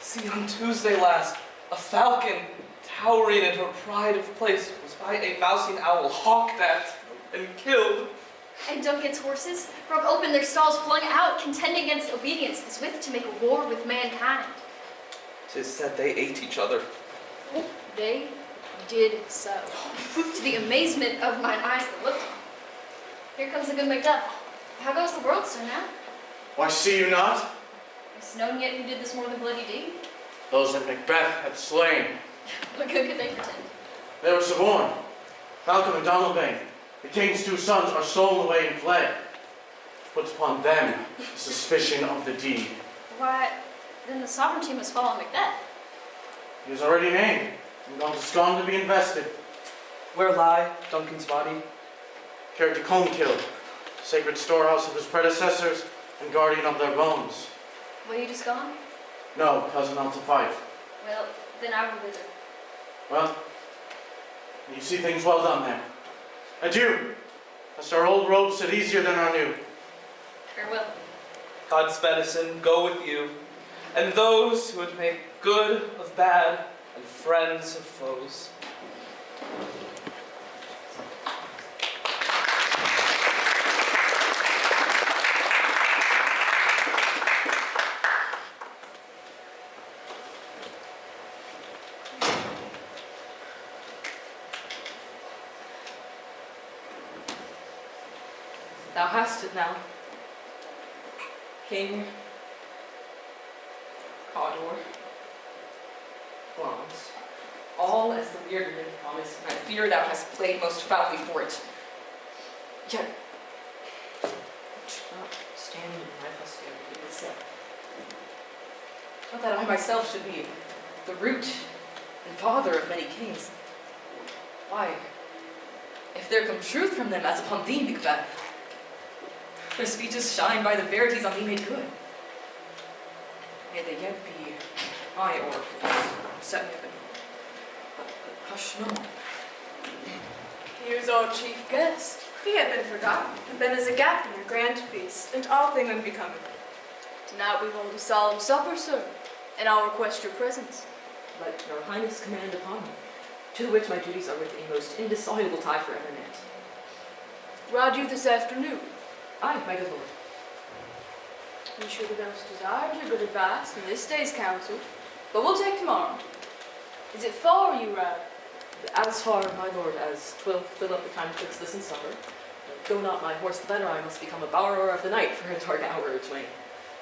See, on Tuesday last, a falcon, towering in her pride of place, was by a mousing owl hawked at and killed. And Duncan's horses broke open their stalls, flung out, contending against obedience, as with to make a war with mankind. 'Tis said they ate each other. They did so, to the amazement of mine eyes that looked on. Here comes the good Macbeth. How goes the world, sir, now? Why, see you not? It's known yet who did this more than bloody deed? Those that Macbeth had slain. What good could they pretend? They were suborned. Malcolm and Donalbain, the king's 2 sons, are stolen away and fled. Put upon them the suspicion of the deed. Why, then the sovereignty must fall on Macbeth. He is already named and gone to Scone to be invested. Where lie Duncan's body? Carried to Colmkill, sacred storehouse of his predecessors and guardian of their bones. Were you just gone? No, cousin Alta Fife. Well, then I will visit. Well, you see things well done there. Adieu, lest our old robes sit easier than our new. Farewell. God's benison go with you, and those who would make good of bad and friends of foes. Thou hast it now. King Cawdor, Glamis, all as the weird men promised, and I fear thou hast played most foully for it. Yet, it should not stand in my posterity, it is said. Not that I myself should be the root and father of many kings. Why, if there come truth from them as upon thee, Macbeth, their speeches shine by the verities on thee made good. May they yet be my oracles, set me up in but hush no more. Here's our chief guest. He had been forgotten, and been as a gap in your grand feast, and all thing unbecoming. Tonight we hold a solemn supper, sir, and I'll request your presence. Let your highness command upon me, to which my duties are with a most indissoluble tie forever knit. Ride you this afternoon. Aye, my good lord. We should have most desired your good advice in this day's council, but we'll take tomorrow. Is it far you ride? As far, my lord, as 'twill fill up the time twixt this and supper. Go not my horse the better, I must become a borrower of the night for a dark hour or twain.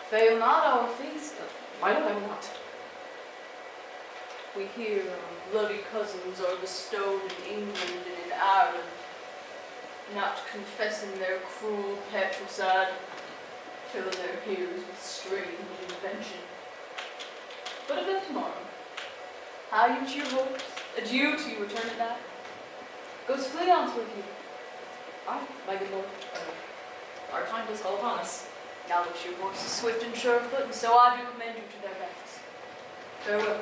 Fail not our feast. My lord, I will not. We hear bloody cousins are bestowed in England and in Ireland, not confessing their cruel patricide, fill their ears with strange invention. But of it tomorrow. How you to your horse? Adieu till you return at night. Goes Fleance with you. Aye, my good lord. Our time does call upon us. Now that your horse is swift and sure of foot, and so I do commend you to their backs. Farewell.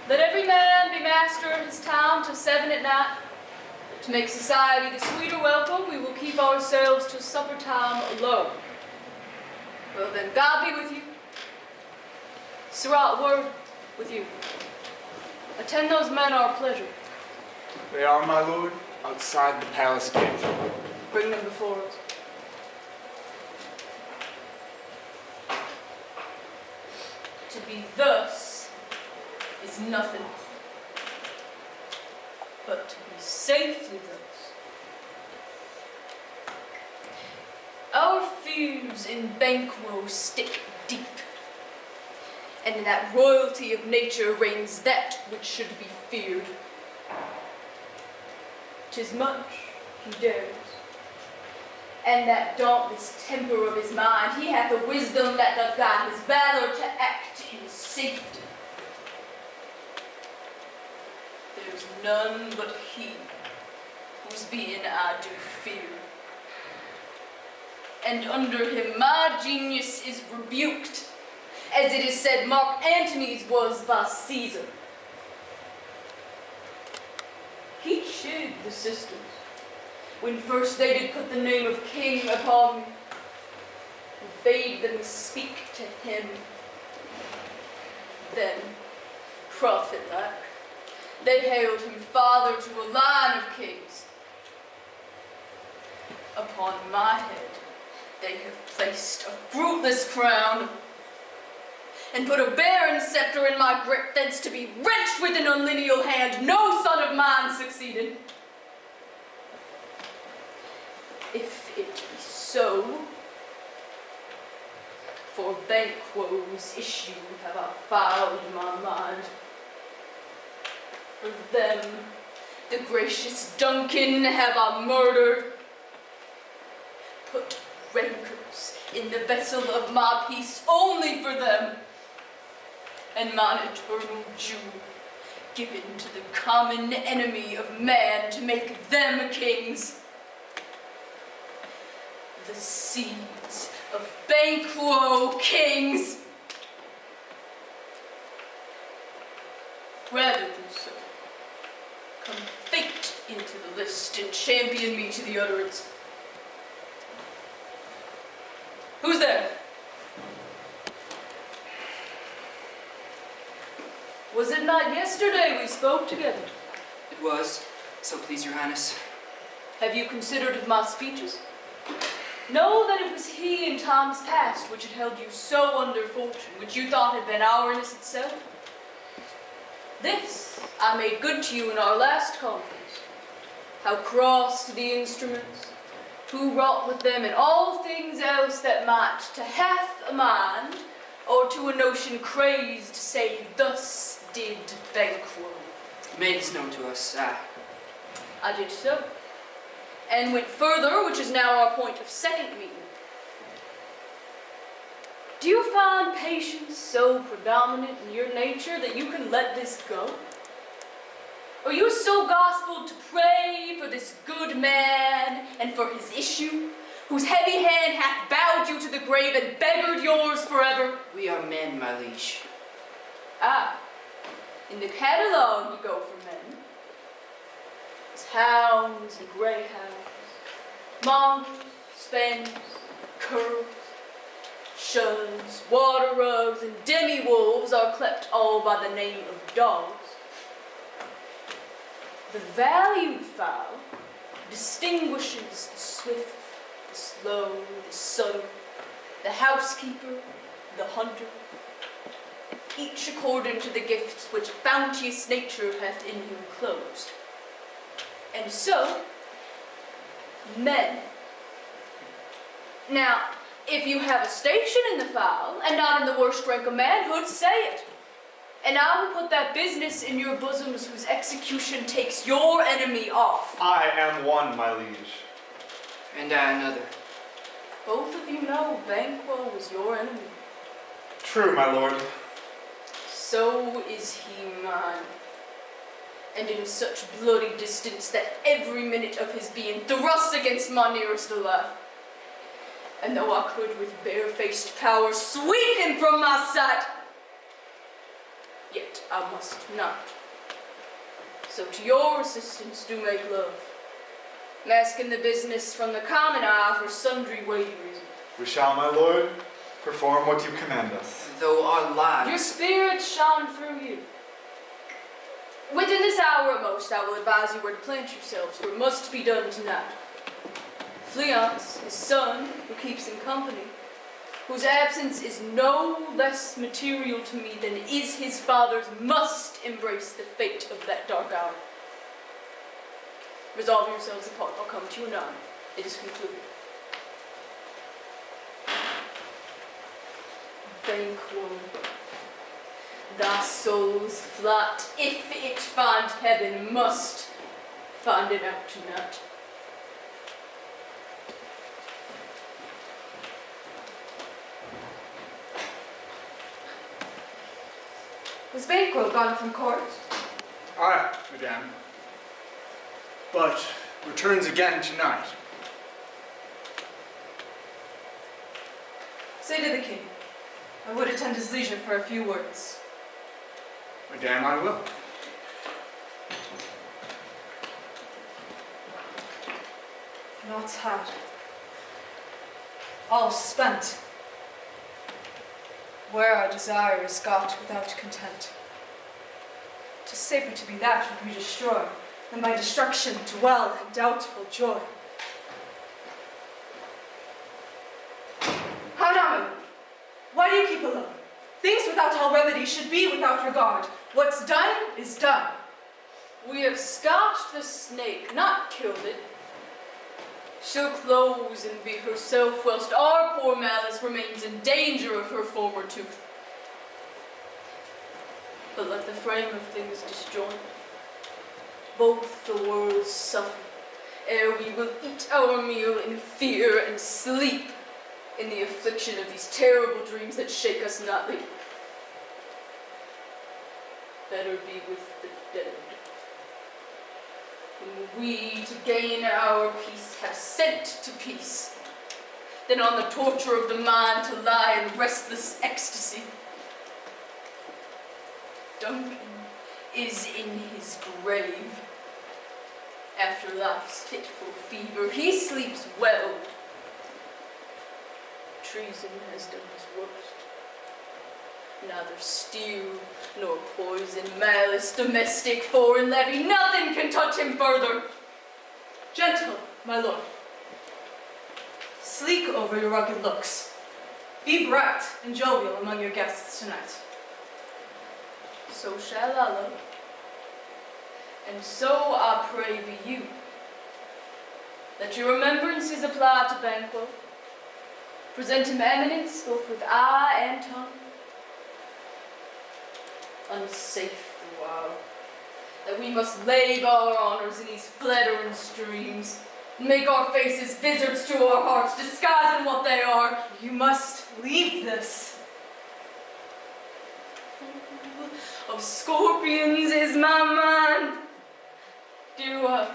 Let every man be master of his town till 7 at night. To make society the sweeter welcome, we will keep ourselves till supper time alone. Well then, God be with you. Surratt, word with you. Attend those men our pleasure. They are, my lord, outside the palace gate. Bring them before us. To be thus is nothing, but to be safely thus. Our fears in Banquo stick deep, and in that royalty of nature reigns that which should be feared. 'Tis much he dares, and that dauntless temper of his mind, he hath a wisdom that doth guide his valor to act in safety. There's none but he whose being I do fear, and under him my genius is rebuked, as it is said Mark Antony's was by Caesar. He chid the sisters when first they did put the name of king upon me, and bade them speak to him. Then, prophet-like, they hailed him father to a line of kings. Upon my head they have placed a fruitless crown, and put a barren scepter in my grip, thence to be wrenched with an unlineal hand, no son of mine succeeded. if it be so. For Banquo's issue have I fouled my mind. For them, the gracious Duncan, have I murdered. Put rancors in the vessel of my peace only for them, and mine eternal Jew given to the common enemy of man to make them kings. The seeds of Banquo kings. Rather than so, come fate into the list and champion me to the utterance. Who's there? Was it not yesterday we spoke together? It was, so please your highness. Have you considered of my speeches? Know that it was he in times past which had held you so under fortune, which you thought had been ourness itself. This I made good to you in our last conference. How crossed the instruments, who wrought with them, and all things else that might, to hath a mind, or to a notion crazed, say, thus did Banquo. Made this known to us, I did so, and went further, which is now our point of second meeting. Do you find patience so predominant in your nature that you can let this go? Are you so gospeled to pray for this good man and for his issue, whose heavy hand hath bowed you to the grave and beggared yours forever? We are men, my liege. Ah, in the catalogue you go for men. As hounds and greyhounds, mongrels, spaniels, curs, shuns, water rugs, and demi-wolves are clept all by the name of dogs. The valued fowl distinguishes the swift, the slow, the subtle, the housekeeper, the hunter, each according to the gifts which bounteous nature hath in him closed. And so, men. Now, if you have a station in the fowl, and not in the worst rank of manhood, say it. And I will put that business in your bosoms whose execution takes your enemy off. I am one, my liege. And I another. Both of you know Banquo was your enemy. True, my lord. So is he mine. And in such bloody distance that every minute of his being thrusts against my nearest alive. And though I could with barefaced power sweep him from my sight, yet I must not. So to your assistance do make love, masking the business from the common eye for sundry weighty reasons. We shall, my lord, perform what you command us. Though our lives... Your spirit shone through you. Within this hour at most, I will advise you where to plant yourselves, for it must be done tonight. Fleance, his son, who keeps him company, whose absence is no less material to me than is his father's, must embrace the fate of that dark hour. Resolve yourselves apart. I'll come to you anon. It is concluded. Banquo, thy soul's flight, if it find heaven, must find it out tonight. Was Banquo gone from court? Aye, madame. But returns again tonight. Say to the king, I would attend his leisure for a few words. Madame, I will. Not had. All spent. Where our desire is got without content. 'Tis safer to be that which we destroy, than by destruction dwell in doubtful joy. How now, my lord? Why do you keep alone? Things without all remedy should be without regard. What's done is done. We have scotched the snake, not killed it. She'll close and be herself, whilst our poor Malice remains in danger of her former tooth. But let the frame of things disjoin. Both the worlds suffer, ere we will eat our meal in fear and sleep in the affliction of these terrible dreams that shake us nightly. Better be with the dead, whom we, to gain our peace, have sent to peace, than on the torture of the mind to lie in restless ecstasy. Duncan is in his grave. After life's fitful fever, he sleeps well. Treason has done his worst. Neither steel nor poison, malice, domestic, foreign levy, nothing can touch him further. Gentle, my lord. Sleek over your rugged looks. Be bright and jovial among your guests tonight. So shall I, love. And so I pray be you, that your remembrances apply to Banquo. Present him eminence both with eye and tongue. Unsafe the while, that we must lave our honors in these flattering streams, and make our faces visards to our hearts, disguising what they are. You must leave this. Of scorpions is my mind, dear one.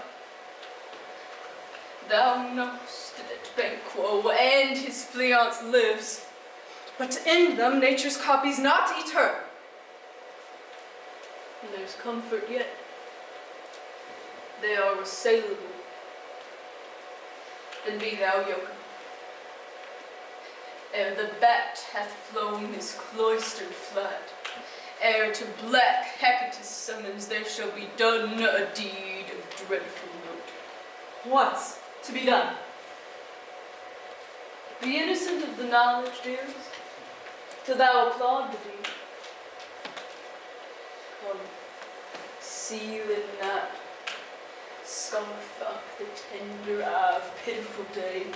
Thou knowest that Banquo and his fiancé lives. But to end them, nature's copies not eat her. And there's comfort yet. They are assailable. Then be thou yoken. Ere the bat hath flown his cloistered flight, ere to black Hecate's summons there shall be done a deed of dreadful note. What's to be done? Be innocent of the knowledge, dearest, till thou applaud the deed. Come, seal in that, scarf up the tender eye of pitiful day,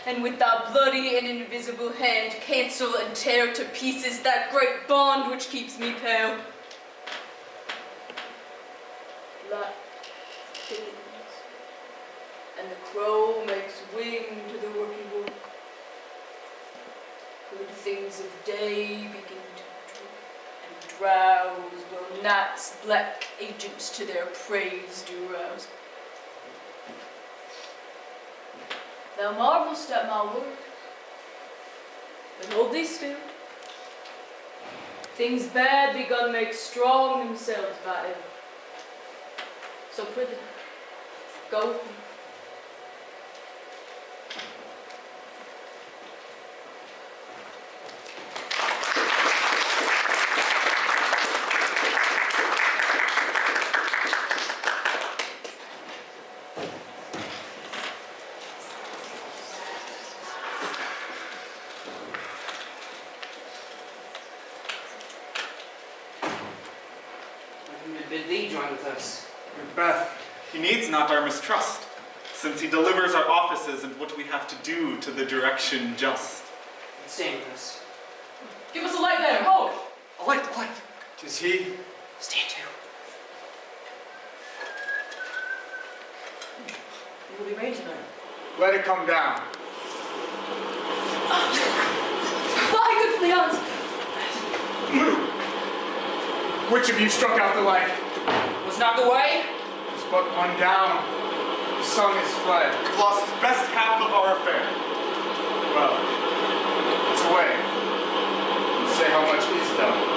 and with thy bloody and invisible hand cancel and tear to pieces that great bond which keeps me pale. Black thickens, and the crow makes wing to the working work. Good things of day begin to droop and drowse, while night's black agents to their praise do rouse. Thou marvelst at my word, but hold thee still. Things bad begun make strong themselves by ill. So prithee, go with me. Bid thee join with us. Macbeth, he needs not our mistrust, since he delivers our offices and what we have to do to the direction just. Stand with us. Give us a light there, hold! A light, a light. 'Tis he. Stand to. What will be made tonight? Let it come down. Fly, good fiancé! Which of you struck out the light? Was not the way? There's but one down. The sun is fled. We've lost the best half of our affair. Well, it's away. You say how much is done.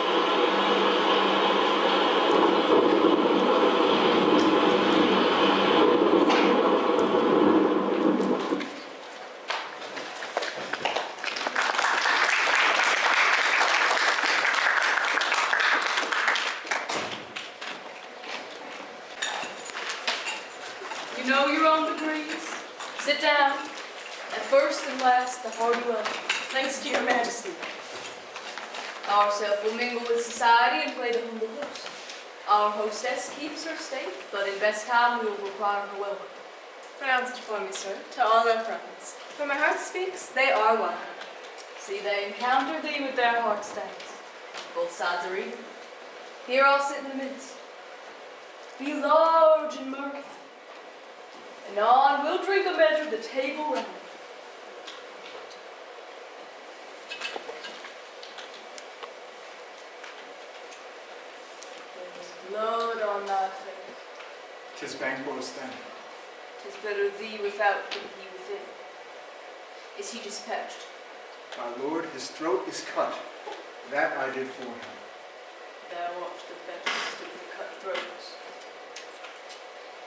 You know your own degrees. Sit down. At first and last, the hearty welcome. Thanks to your majesty. Ourself will mingle with society and play the humble host. Our hostess keeps her state, but in best time we will require her welcome. Pronounce it for me, sir, to all our friends. For my heart speaks, they are one. See, they encounter thee with their heart stands. Both sides are eager. Here I'll sit in the midst. Be large in mirth. And on we'll drink a measure of the table round. There's blood on thy face. 'Tis Banquo's then. 'Tis better thee without than he within. Is he dispatched? My lord, his throat is cut. That I did for him. Thou art the best of the cutthroats.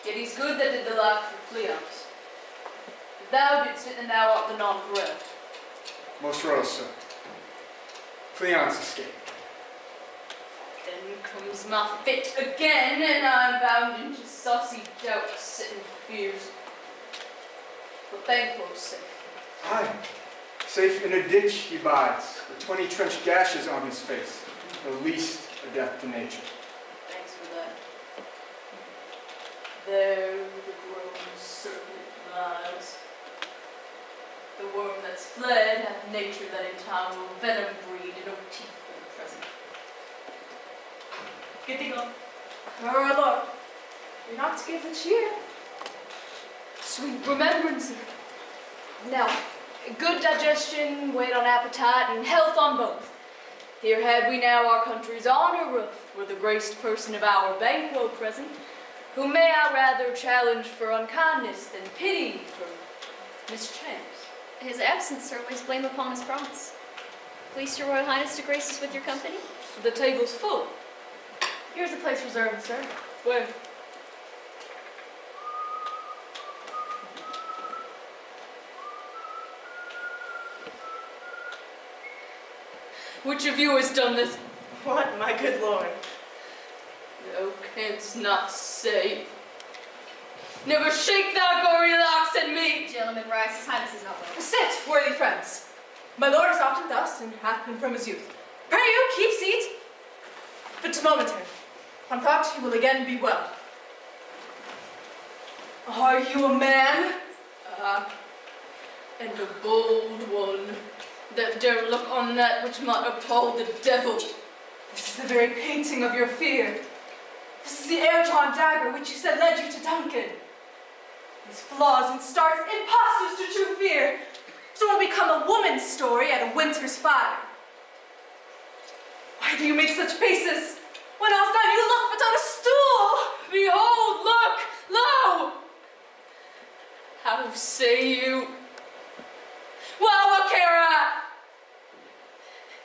Yet he's good that did the like for Fleance. If thou didst it, then thou art the non-correct. Most royal sir. Fleance escaped. Then comes my fit again, and I'm bound into saucy doubts and fears. But Banquo's safe. Aye. Safe in a ditch he bides, with 20 trench gashes on his face. The least a death to nature. Thanks for that. There the grown serpent lies. The worm that's fled hath nature that in time will venom breed and no teeth for the present. Get thee gone. Our Lord, you're not to give the cheer. Sweet remembrance. Now, good digestion, weight on appetite, and health on both. Here had we now our country's honor roof, were the graced person of our Banquo present, whom may I rather challenge for unkindness than pity for mischance. His absence, sir, lays blame upon his promise. Please, your Royal Highness, to grace us with your company. The table's full. Here's a place reserved, sir. Where? Which of you has done this? What, my good lord? Thou canst not say. Never shake thy gory locks at me! Gentlemen, rise. His Highness is not well. Sit, worthy friends. My lord is often thus, and hath been from his youth. Pray you, keep seat. But to momentary. On thought he will again be well. Are you a man? And a bold one, that dare look on that which might appall the devil. This is the very painting of your fear. This is the air-drawn dagger which you said led you to Duncan. These flaws and starts, impostors to true fear, so will become a woman's story at a winter's fire. Why do you make such faces, when else now you look but on a stool? Behold, look, lo! How say you? Well, what care I?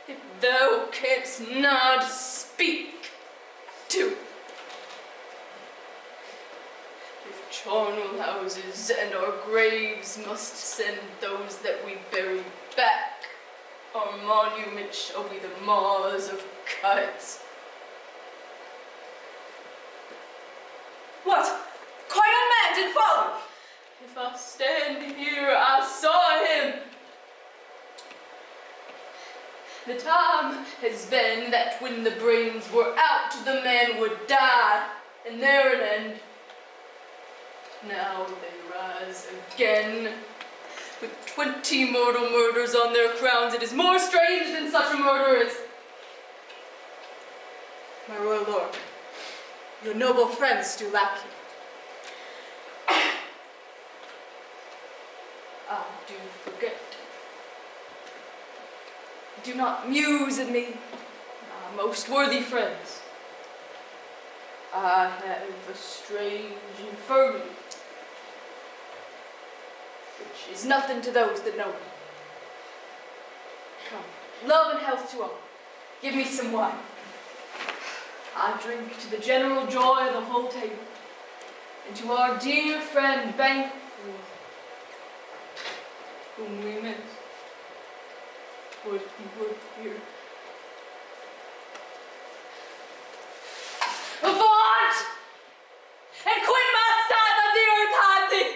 If thou canst not speak to. If charnel houses and our graves must send those that we bury back, our monument shall be the maws of kites. What? Quite unmanned and folly! If I stand here, I saw him. The time has been that when the brains were out, the man would die, and there an end. Now they rise again, with 20 mortal murders on their crowns. It is more strange than such a murder is. My royal lord, your noble friends do lack you. I do forget. Do not muse at me, my most worthy friends. I have a strange infirmity, which is nothing to those that know me. Come, love and health to all. Give me some wine. I drink to the general joy of the whole table, and to our dear friend Banquo, whom we miss. Would he were here. Avaunt! And quit my sight that the earth hide thee!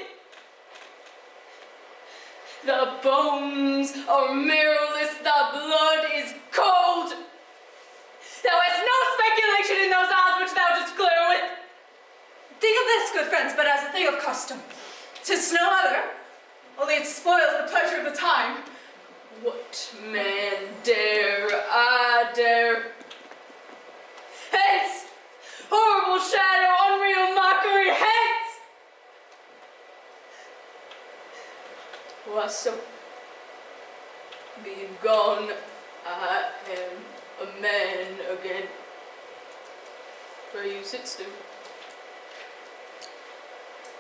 The bones are marrowless, the blood is cold. Thou hast no speculation in those eyes which thou dost glare with. Think of this, good friends, but as a thing of custom. 'Tis no other, only it spoils the pleasure of the time. What man dare I dare? Hence! Horrible shadow, unreal mockery, hence! Why so? Being gone, I am a man again. Pray you sit still.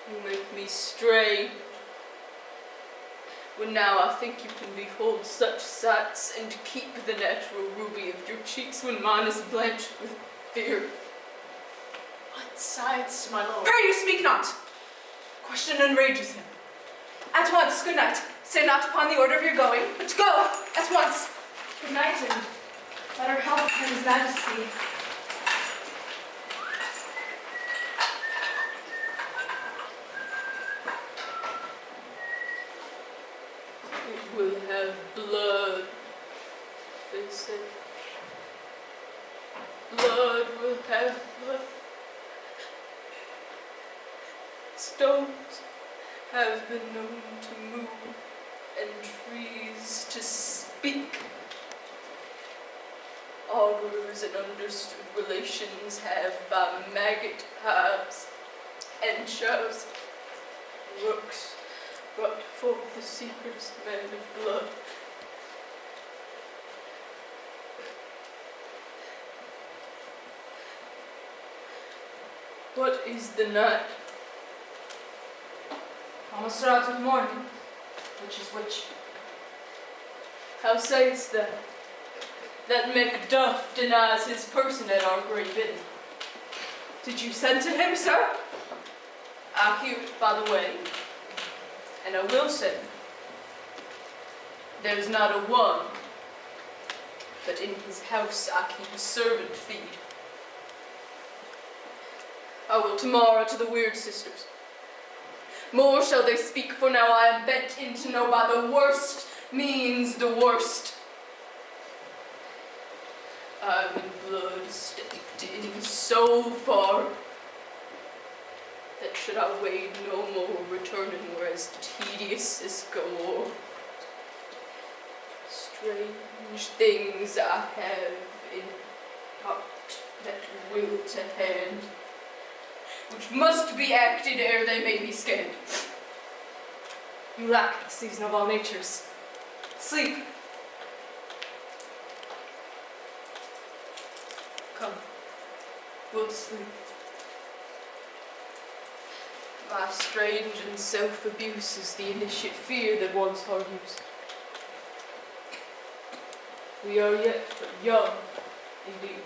You make me stray. When now I think you can behold such sights and keep the natural ruby of your cheeks when mine is blanched with fear. What sights, my lord? Pray you speak not. Question enrages him. At once, good night. Stay not upon the order of your going, but go at once. Good night, and better health to His Majesty. It will have blood, they say. Blood will have blood. Stones have been known to move, and trees to speak. Augurs and understood relations have by maggot hives and shows. Rooks brought forth the secrets man of blood. What is the night? Almost out of morning. Which is which? How sayest thou? That Macbeth denies his person at our great bidding. Did you send to him, sir? I hear it, by the way, and I will send. There's not a one, but in his house I keep a servant feed. I will tomorrow to the Weird Sisters. More shall they speak, for now I am bent in to know by the worst means the worst. I'm in blood staked in so far that should I wade no more, returning were as tedious as gore. Strange things I have in heart that will to hand, which must be acted ere they may be scanned. You lack the season of all natures. Sleep. Come, we'll sleep. My strange and self-abuse is the initiate fear that once argues. We are yet but young, indeed.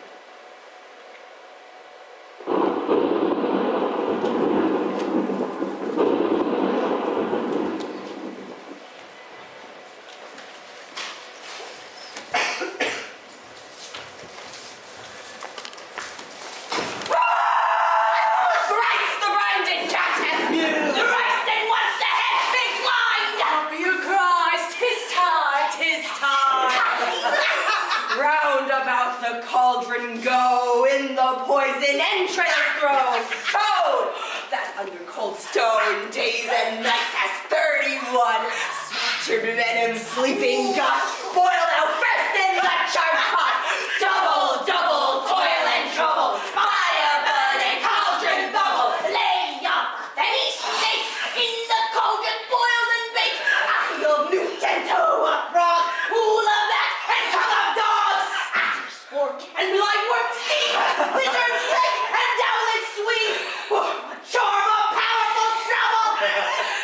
Cauldron go, in the poison entrails throw. Code! That under cold stone, days and nights has 31 swattered venom, sleeping gut, boiled out first in the charred pot. Double, double, toil and trouble, fire burning, cauldron bubble, lay up any snake in the cauldron, boiled and baked. Eye of newt and toe of frog, wool of bat and tongue of dogs. Fork and bloodworm teeth, wizard flick and dowlet sweet. Charm of powerful trouble,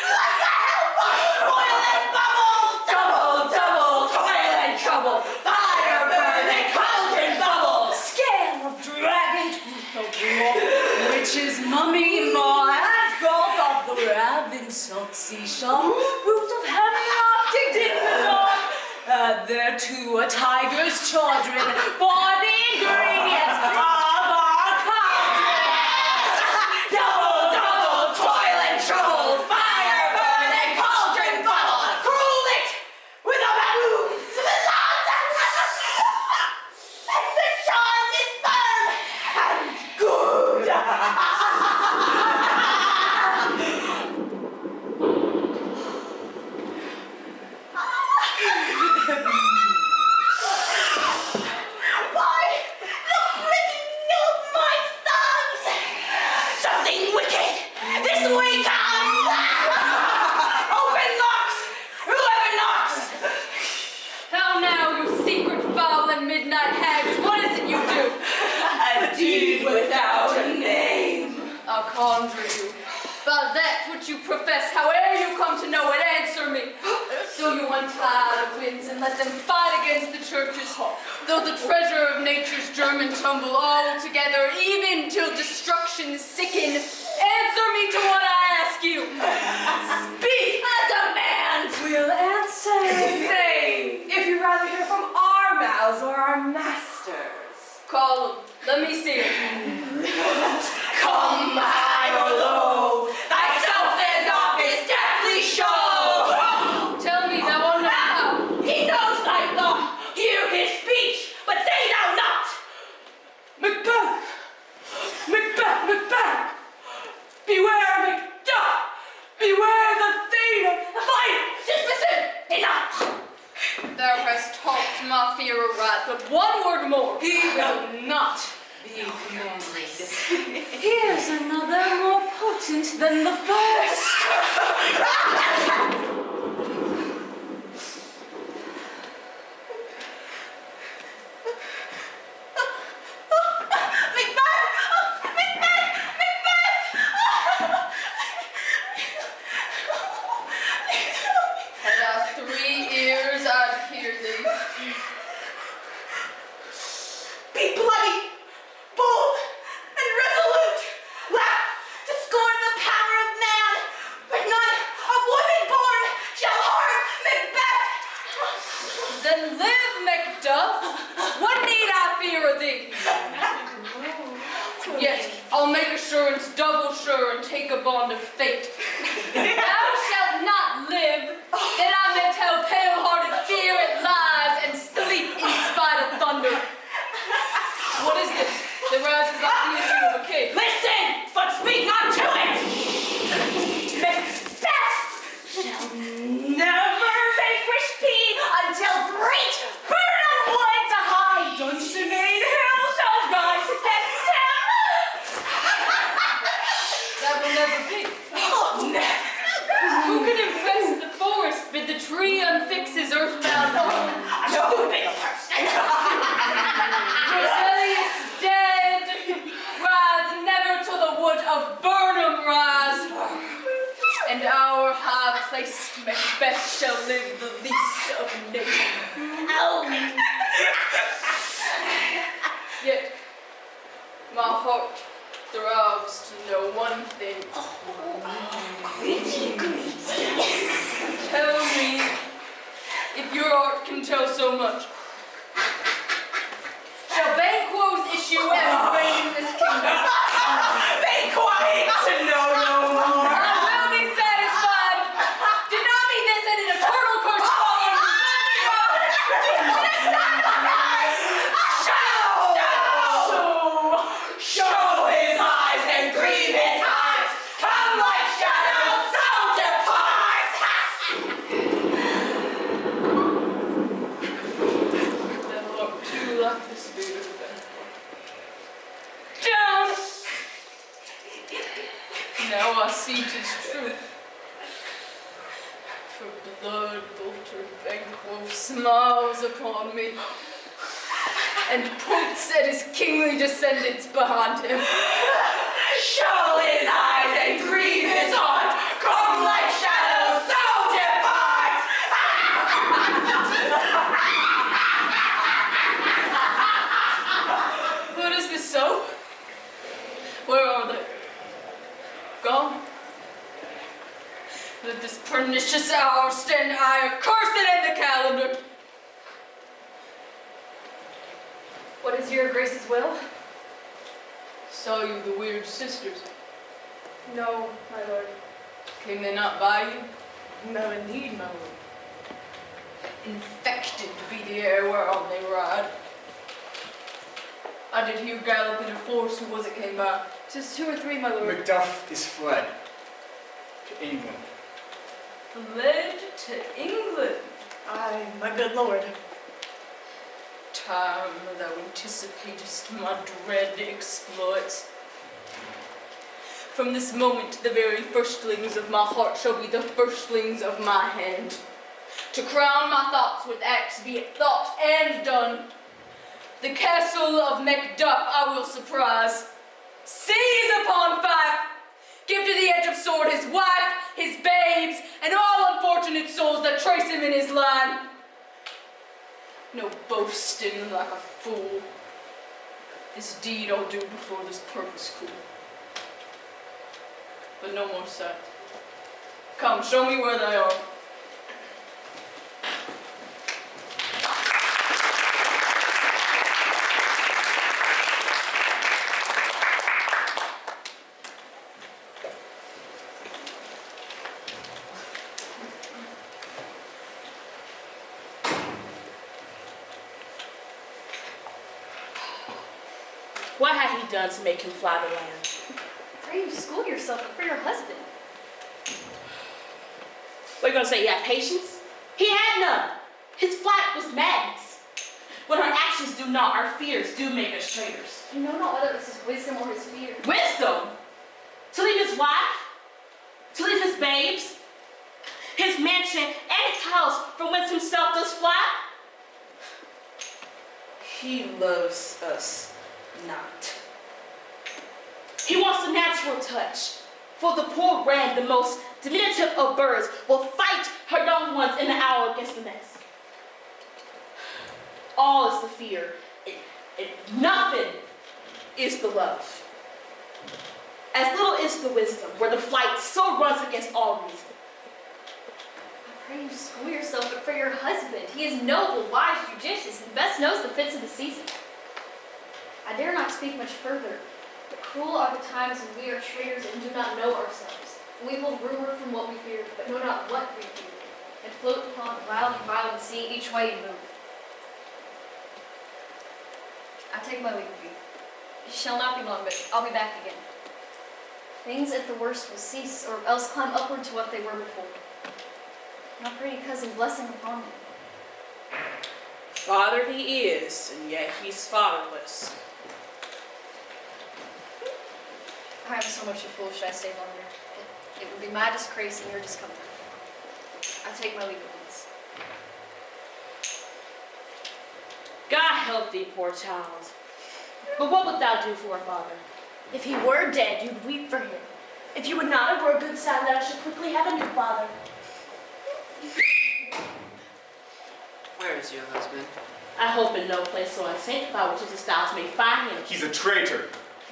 like a hellfire, boil and bubble. Double, double, toil and trouble, fire burning, cauldron bubble. Scale of dragon, tooth of war, witch's mummy, maw and froth of the raving salt seashore, root of hemlock, digged in the lawn. Add thereto a tiger's children for the ingredients of our cauldron. Double, double, toil and trouble, fire burn and cauldron bubble. Cruel it with a baboon's facade. And the charm is firm and good. midnight hags, what is it you do? A deed without a name. I'll conjure you. By that which you profess, however you come to know it, answer me. So you untie the winds and let them fight against the churches, though the treasure of nature's germ and tumble all together, even till destruction sicken. Answer me to what I ask you. Speak as a man. We'll answer. Say, if you'd rather hear from our mouths or our masters. Call them. Let me see it. Come high or low, thyself and office deathly show. Tell me thou art not how. He knows thy thought, hear his speech, but say thou not. Macbeth! Macbeth! Macbeth! Beware Macduff! Beware the thane of fight! Suspicion! Enough! Thou hast talked my fear aright, but one word more. He will not be commanded. Here's another more potent than the first. Had I 3 ears, I'd hear thee. Be bloody, bold, and resolute. Laugh to scorn the power of man, but none of woman born shall harm Macbeth. Then live, Macduff. What need I fear of thee? Yet I'll make assurance double sure and take a bond of fate. Thou shalt not live, that I may tell pale-hearted fear it lies and sleep in spite of thunder. What is this that rises like the issue of a king? Listen, but speak not to it. Macbeth shall never vanquish thee until great Burnham Wood to high Dunsinane Hill shall rise against him. That will never be. Oh, never. Who can impress the forest bid the tree unfix his earthbound home? A stupid person. Rebellious dead, rise never till the wood of Burnham rise. And our high-placed Macbeth shall live the least of nations. Yet my heart throbs to know one thing. Tell me, if your art can tell so much, shall Banquo's issue ever reign in this kingdom? Be quiet to know no more. I will be satisfied. Deny me this and an eternal curse follows. Show his eyes and grieve his heart. Come like shadows, so depart. Thou art too like the spirit of Banquo. Down! Now I see 'tis truth. For blood-bolter Banquo smiles upon me and points at his kingly descendants behind him. Show his eyes and grieve his heart. Come like shadows, so depart. But is this so? Where are they? Gone? Let this pernicious hour stand I accursed in the calendar. What is your grace's will? Saw you the weird sisters. No, my lord. Came they not by you? No, indeed, my lord. Infected be the air whereon they ride. I did hear gallop in a force. Who was it came by? 'Tis 2 or 3, my lord. Macduff is fled to England. Fled to England. Aye, my good lord. Time thou anticipatest my dread exploits. From this moment the very firstlings of my heart shall be the firstlings of my hand. To crown my thoughts with acts, be it thought and done. the castle of Macbeth I will surprise. Seize upon Fife! Give to the edge of sword his wife, his babes, and all unfortunate souls that trace him in his line. No boasting like a fool. This deed I'll do before this purpose cool. But no more sight. Come, show me where they are. What had he done to make him fly the land? Pray you school yourself for your husband. What are you gonna say? He had patience? He had none. His flight was madness. When our actions do not, our fears do make us traitors. You know not whether it's his wisdom or his fear. Wisdom? To leave his wife? To leave his babes? His mansion and his house from whence himself does fly? He loves us not. He wants a natural touch. For the poor wren, the most diminutive of birds, will fight her young ones in the hour against the nest. All is the fear, and nothing is the love. As little is the wisdom, where the flight so runs against all reason. I pray you school yourself but for your husband. He is noble, wise, judicious, and best knows the fits of the season. I dare not speak much further, but cruel are the times when we are traitors and do not know ourselves. And we hold rumor from what we fear, but know not what we fear, and float upon the wild and violent sea each way you move. I take my leave of you. It shall not be long, but I'll be back again. Things at the worst will cease, or else climb upward to what they were before. My pretty cousin, blessing upon them. Father he is, and yet he's fatherless. I am so much a fool, should I stay longer? It would be my disgrace and your discomfort. I take my leave at once. God help thee, poor child. But what would thou do for a father? If he were dead, you'd weep for him. If you would not, it were a good sign that I should quickly have a new father. Where is your husband? I hope in no place so unsanctified which his styles may find him. He's a traitor.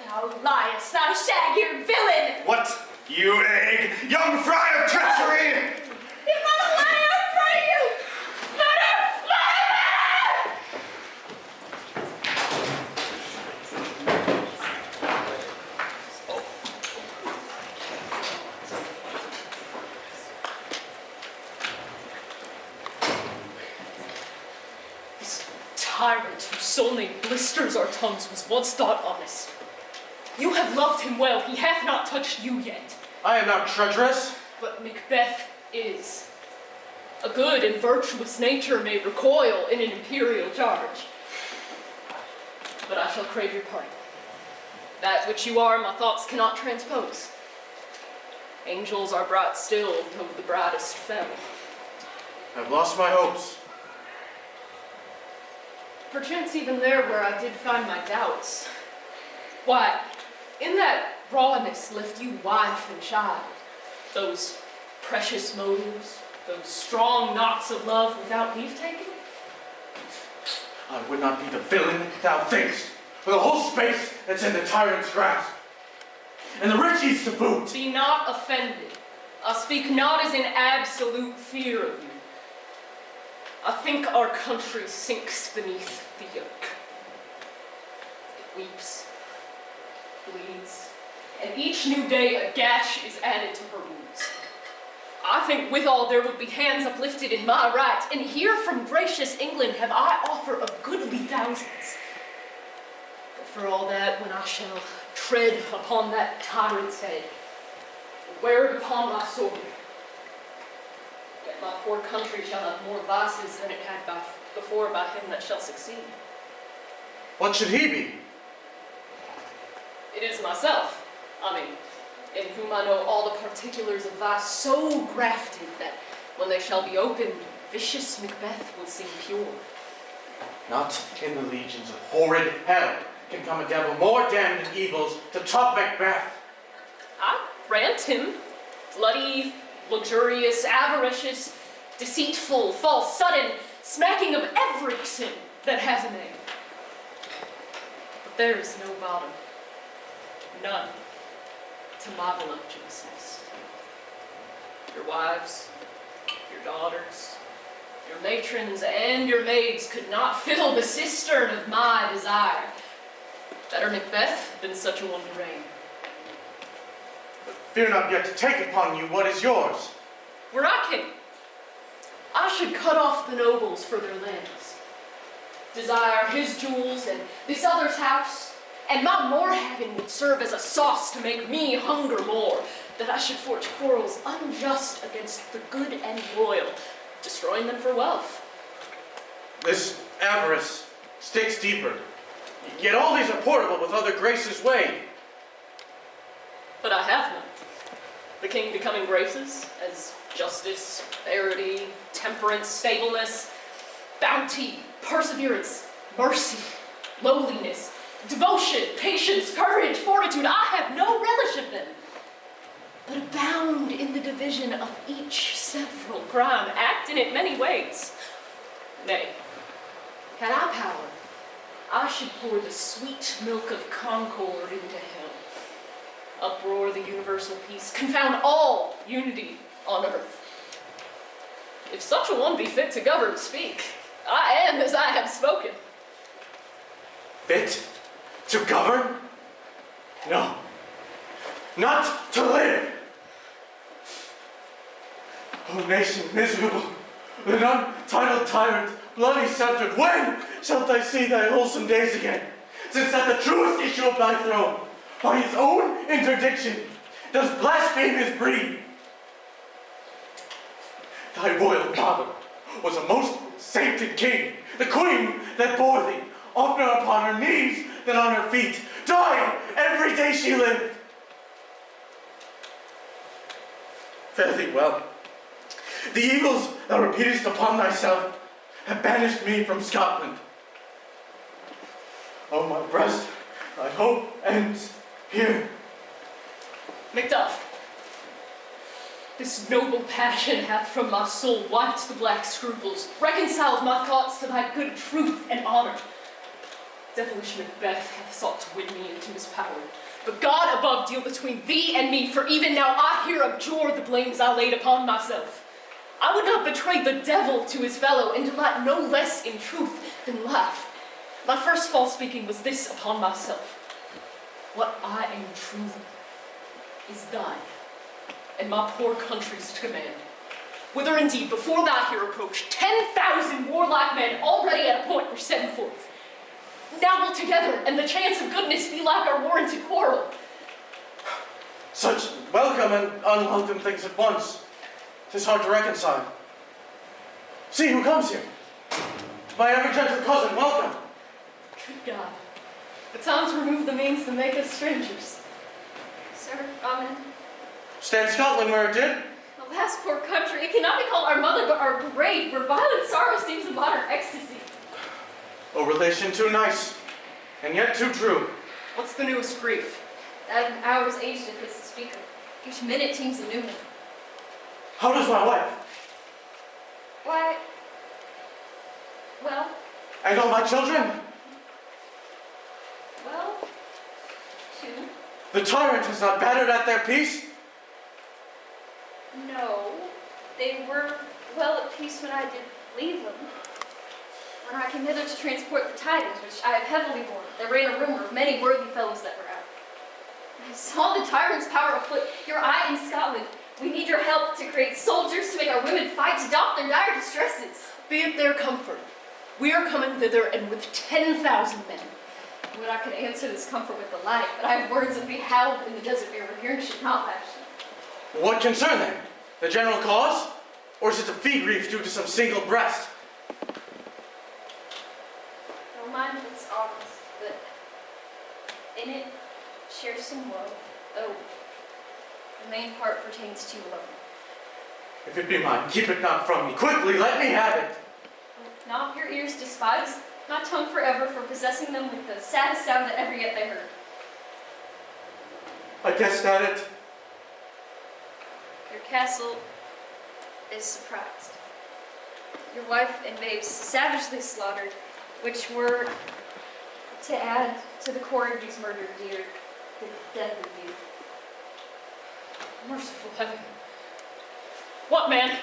Thou liest, thou shag-eared villain! What? You egg, young fry of treachery! He's not a liar, I pray you! Murder! Murder! This tyrant whose sole name blisters our tongues was once thought honest. You have loved him well, he hath not touched you yet. I am not treacherous. But Macbeth is. A good and virtuous nature may recoil in an imperial charge. But I shall crave your pardon. That which you are, my thoughts cannot transpose. Angels are bright still, though the brightest fell. I've lost my hopes. Perchance even there where I did find my doubts. Why, in that rawness left you wife and child. Those precious motives, those strong knots of love without leave-taking? I would not be the villain thou thinkst, for the whole space that's in the tyrant's grasp. And the riches to boot. Be not offended. I speak not as in absolute fear of you. I think our country sinks beneath the yoke. It weeps, bleeds, and each new day a gash is added to her wounds. I think withal there would be hands uplifted in my right, and here from gracious England have I offer of goodly thousands. But for all that, when I shall tread upon that tyrant's head, wear it upon my sword, yet my poor country shall have more vices than it had before by him that shall succeed. What should he be? It is myself, in whom I know all the particulars of vice so grafted that when they shall be opened, vicious Macbeth will seem pure. Not in the legions of horrid hell can come a devil more damned in evils to top Macbeth. I grant him. Bloody, luxurious, avaricious, deceitful, false, sudden, smacking of every sin that has a name. But there is no bottom, none, to my voluptuousness. Your wives, your daughters, your matrons, and your maids could not fill the cistern of my desire. Better Macbeth than such a one to reign. But fear not yet to take upon you what is yours. Were I king, I should cut off the nobles for their lands, desire his jewels and this other's house, and my more-having would serve as a sauce to make me hunger more, that I should forge quarrels unjust against the good and loyal, destroying them for wealth. This avarice sticks deeper. Yet all these are portable with other graces' way. But I have none. The king becoming graces as justice, verity, temperance, stableness, bounty, perseverance, mercy, lowliness, devotion, patience, courage, fortitude. I have no relish of them, but abound in the division of each several crime, act in it many ways. Nay, had I power, I should pour the sweet milk of concord into hell, uproar the universal peace, confound all unity on earth. If such a one be fit to govern, speak. I am as I have spoken. Fit to govern? No, not to live. O nation miserable, an untitled tyrant, bloody sceptred, when shalt I see thy wholesome days again? Since that the truest issue of thy throne, by his own interdiction, does blaspheme his breed. Thy royal father was a most sainted king. The queen that bore thee, oftener upon her knees than on her feet, died every day she lived. Fare thee well. The evils thou repeatest upon thyself have banished me from Scotland. O my breast, thy hope ends here. Macduff, this noble passion hath from my soul wiped the black scruples, reconciled my thoughts to thy good truth and honor. Devilish Macbeth hath sought to win me into his power, but God above deal between thee and me, for even now I here abjure the blames I laid upon myself. I would not betray the devil to his fellow, and delight no less in truth than laugh. My first false speaking was this upon myself: what I am truly is thine, and my poor country's to command. Whither indeed, before thou here approach, 10,000 warlike men already at a point were sent forth. Now will together, and the chance of goodness be like our warranted quarrel. Such welcome and unwelcome things at once. 'Tis hard to reconcile. See who comes here. My ever-gentle cousin, welcome. Good God, the times remove the means to make us strangers. Sir, Amen. Stand Scotland where it did. Alas, poor country, it cannot be called our mother, but our grave, where violent sorrow seems a modern ecstasy. O relation too nice, and yet too true. What's the newest grief? That of an hour's age to kiss the speaker. Each minute seems a new one. How does my wife? Why, well, And all my children? well, two. The tyrant has not battered at their peace? No, they were well at peace when I did leave them. When I came hither to transport the tidings, which I have heavily borne, there ran a rumor of many worthy fellows that were out. I saw the tyrant's power afoot. Your eye in Scotland. We need your help to create soldiers to make our women fight to doff their dire distresses. Be it their comfort. We are coming thither, and with 10,000 men. Would I could answer this comfort with the like, but I have words that be howled in the desert river here and should not lash them. What concern then? The general cause? Or is it a fee grief due to some single breast? No mind what's honest, but in it shares some woe, though the main part pertains to you alone. If it be mine, keep it not from me. Quickly, let me have it. Not your ears despise not tongue forever for possessing them with the saddest sound that ever yet they heard. I guessed at it. Your castle is surprised. Your wife and babes savagely slaughtered, which were to add to the Corrigan's murdered dear, the death of you. Merciful heaven. What, man?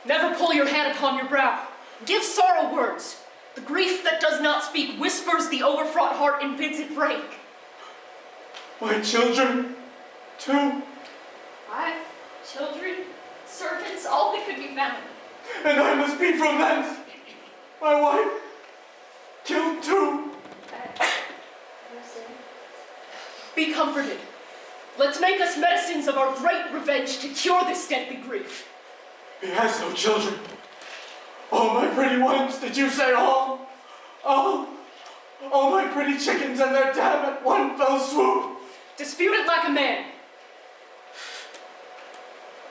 Never pull your hand upon your brow. Give sorrow words. The grief that does not speak whispers the overfraught heart and bids it break. My children, too. Wife, children, servants, all that could be found. And I must be from thence. My wife, killed too. Be comforted. Let's make us medicines of our great revenge to cure this deadly grief. He has no children. All my pretty ones, did you say all? All my pretty chickens and their dam at one fell swoop. Dispute it like a man.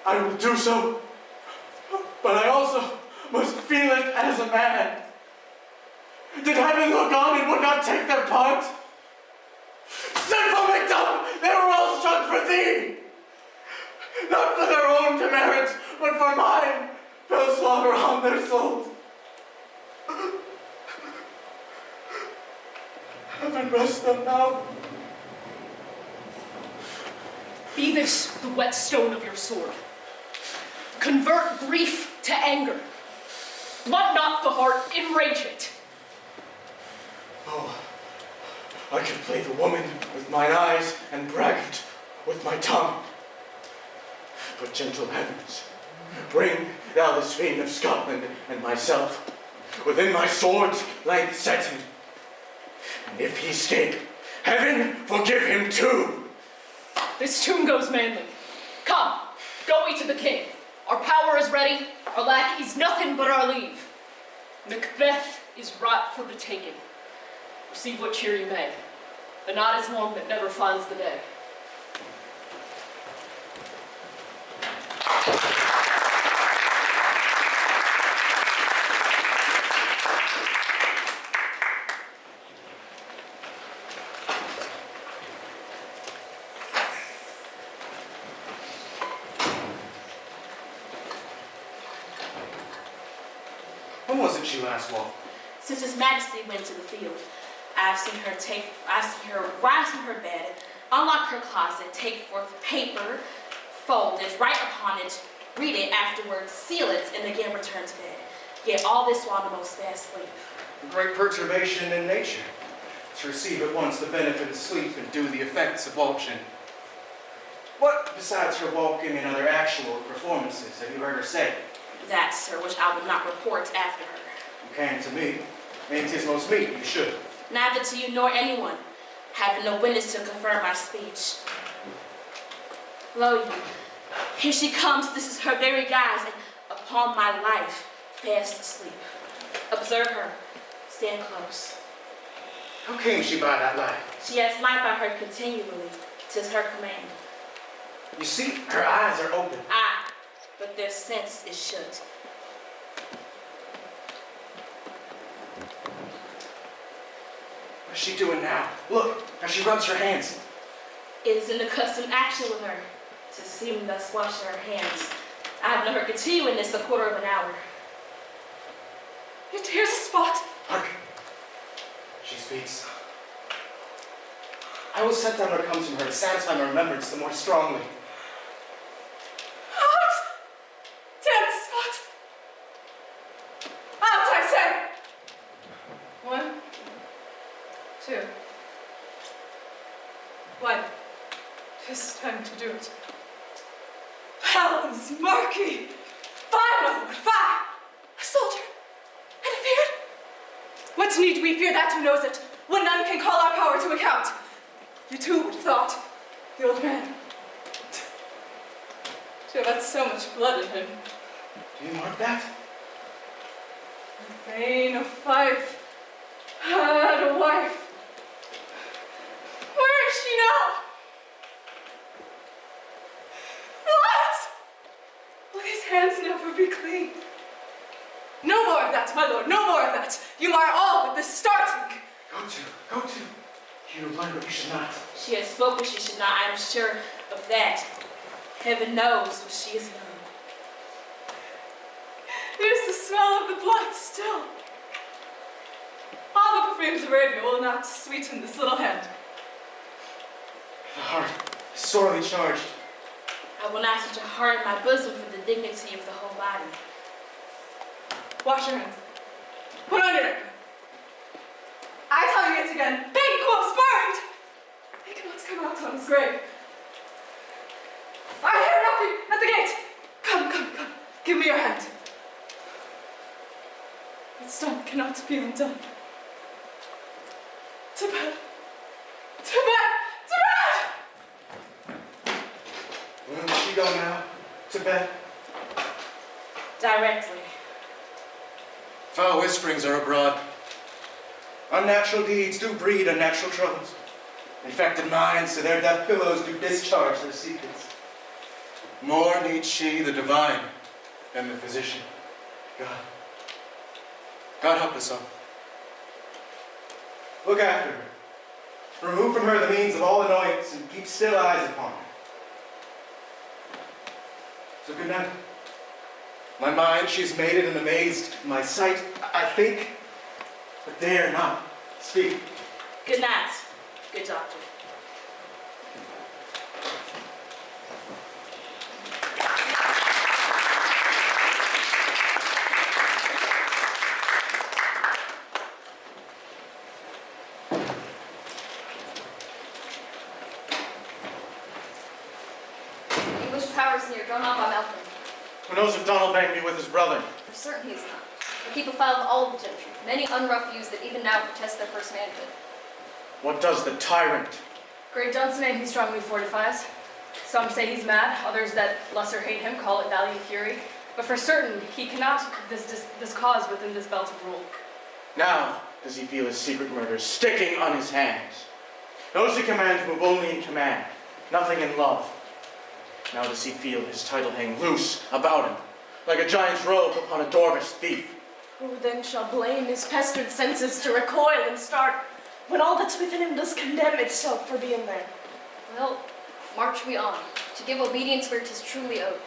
I will do so, but I also must feel it as a man. Did heaven look on and would not take their part? Sinful Macduff, they were all struck for thee! Not for their own demerits, but for mine, fell slaughter on their souls. Heaven rest them now. Be this the whetstone of your sword. Convert grief to anger. Let not the heart enrage it. Oh, I can play the woman with mine eyes and braggart with my tongue. But gentle heavens, bring thou this fiend of Scotland and myself within my sword's length setting. And if he escape, heaven forgive him too. This tune goes manly. Come, go we to the king. Our power is ready, our lack is nothing but our leave. Macbeth is ripe for the taking. Receive what cheer you may. The night is long that never finds the day. When was it she last walked? Since His Majesty went to the field, I've seen her rise from her bed, unlock her closet, take forth paper, fold it, write upon it, read it, afterwards seal it, and again return to bed. Yet all this while the most vast sleep. A great perturbation in nature, to receive at once the benefit of sleep and do the effects of walking. What, besides her walking and other actual performances, have you heard her say? That, sir, which I would not report after her. You can to me, and 'tis most meet you should. Neither to you nor anyone, having no witness to confirm my speech. Lo you, here she comes, this is her very guise, and upon my life, fast asleep. Observe her, stand close. How came she by that light? She has light by her continually, 'tis her command. You see, her eyes are open. Aye, but their sense is shut. What is she doing now? Look, how she rubs her hands. It is an accustomed action with her, to seem thus washing her hands. I have known her continuing this a quarter of an hour. Yet here's a spot. Hark! She speaks. I will set down what comes from her to satisfy my remembrance the more strongly. Out! Damn spot! Out, I say! 1, 2. 1. 'Tis time to do it. Hells, murky! Fie, my lord, fie! A soldier! And a feared? What need we fear that who knows it, when none can call our power to account? You too would have thought, the old man, to have had so much blood in him. Do you mark that? The Thane of Fife had a wife. Where is she now? What? Will his hands never be clean? No more of that, my lord, no more of that. You mar all with the stark You have learned what you should not. She has spoken what she should not, I am sure of that. Heaven knows what she has known. There's the smell of the blood still. All the perfumes of Arabia will not sweeten this little hand. The heart is sorely charged. I will not touch a heart in my bosom for the dignity of the whole body. Wash your hands. Put on your neck. I tell you it again. Big wolves burned! They cannot come out on his grave. I hear knocking at the gate. Come. Give me your hand. What's done cannot be undone. To bed. To bed. To bed! Where will she go now? To bed? Directly. Foul whisperings are abroad. Unnatural deeds do breed unnatural troubles. Infected minds to their death pillows do discharge their secrets. More needs she, the divine, than the physician. God help us all. Look after her. Remove from her the means of all annoyance and keep still eyes upon her. So good night. My mind, she is mated and amazed. My sight, I think, but dare not speak. Good night, good doctor. English powers near, drawn on by Malcolm. Who knows if Donald may be with his brother? For certain he is not. We keep a file of all of the gentry, many unrough youths that even now protest their first manhood. What does the tyrant? Great Johnson name he strongly fortifies. Some say he's mad, others that lesser hate him call it valiant fury. But for certain, he cannot this cause within this belt of rule. Now does he feel his secret murders sticking on his hands. Those he commands move only in command, nothing in love. Now does he feel his title hang loose about him, like a giant's robe upon a Dorvish thief. Who then shall blame his pestered senses to recoil and start, when all that's within him does condemn itself for being there? Well, march we on, to give obedience where 'tis truly owed.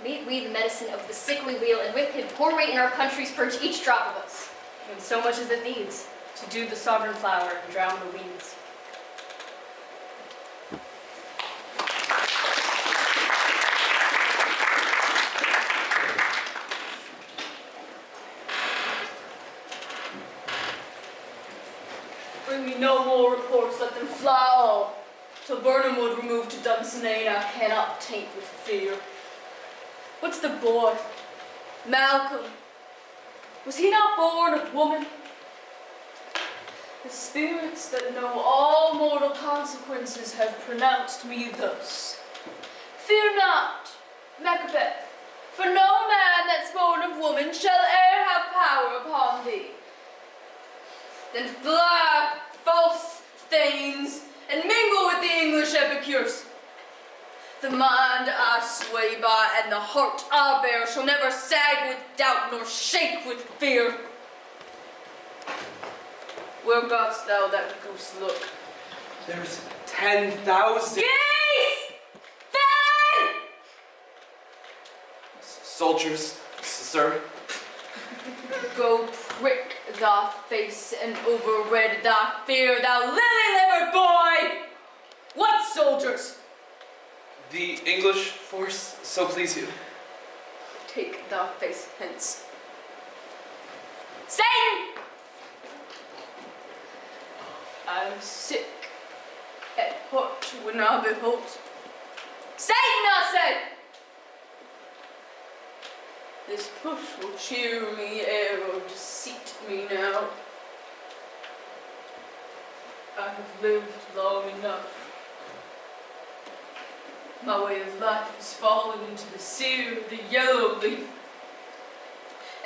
Meet we the medicine of the sickly wheel, and with him pour we in our country's purge each drop of us. And so much as it needs, to do the sovereign flower and drown the weeds. Bring me no more reports, let them fly all. Till Burnham would remove to Dunsinane, I cannot taint with fear. What's the boy? Malcolm. Was he not born of woman? The spirits that know all mortal consequences have pronounced me thus. Fear not, Macbeth, for no man that's born of woman shall e'er have power upon thee. Then fly, false thanes, and mingle with the English epicures. The mind I sway by and the heart I bear shall never sag with doubt nor shake with fear. Where gotst thou that goose look? There's 10,000 Geese! Then! soldiers, sir. Go prick thy face and overred thy fear, thou lily-livered boy! What soldiers? The English force, so please you. Take thy face hence. Satan! I am sick at heart when I behold. Satan, I said! This push will cheer me ere or deceit me now. I have lived long enough. My way of life has fallen into the sear of the yellow leaf.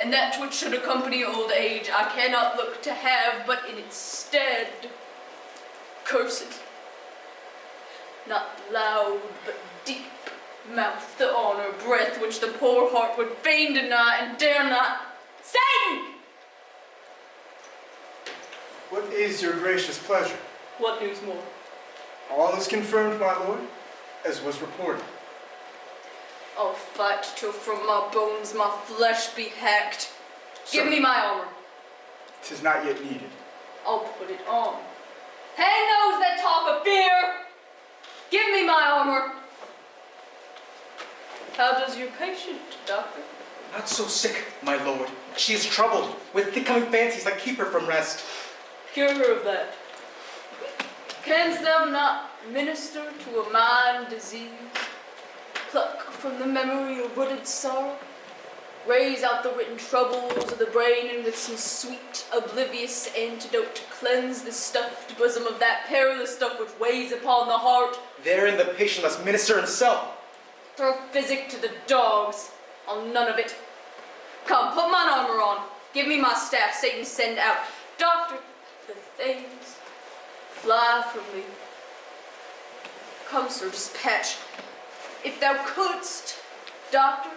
And that which should accompany old age I cannot look to have, but in its stead, cursed. Not loud, but deep mouth the honor breath which the poor heart would fain deny and dare not. Satan! What is your gracious pleasure? What news more? All is confirmed, my lord, as was reported. I'll fight till from my bones my flesh be hacked. Give Sir. me my armor. 'Tis not yet needed. I'll put it on. Hang those that talk of fear! Give me my armor. How does your patient, doctor? Not so sick, my lord. She is troubled with thick-coming fancies that keep her from rest. Cure her of that. Canst thou not minister to a mind diseased? Pluck from the memory a rooted sorrow? Raise out the written troubles of the brain, and with some sweet, oblivious antidote to cleanse the stuffed bosom of that perilous stuff which weighs upon the heart. Therein the patient must minister himself. Throw physic to the dogs. I'll none of it. Come, put mine armor on. Give me my staff, Satan send out. Doctor, the things fly from me. Come, sir, dispatch. If thou couldst, doctor,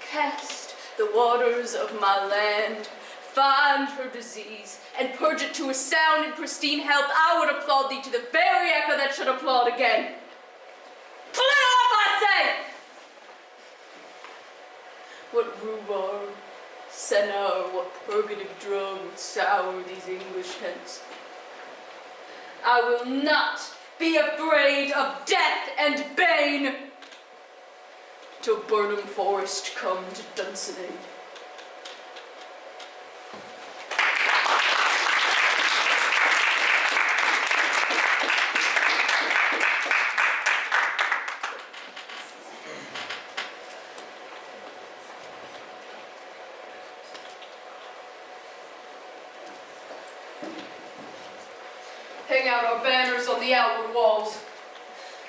cast the waters of my land, find her disease, and purge it to a sound and pristine health, I would applaud thee to the very echo that should applaud again. Pull it off, I say! What rhubarb, senna, or what purgative drug would sour these English heads? I will not be afraid of death and bane till Burnham Forest come to Dunsinane. Hang out our banners on the outward walls.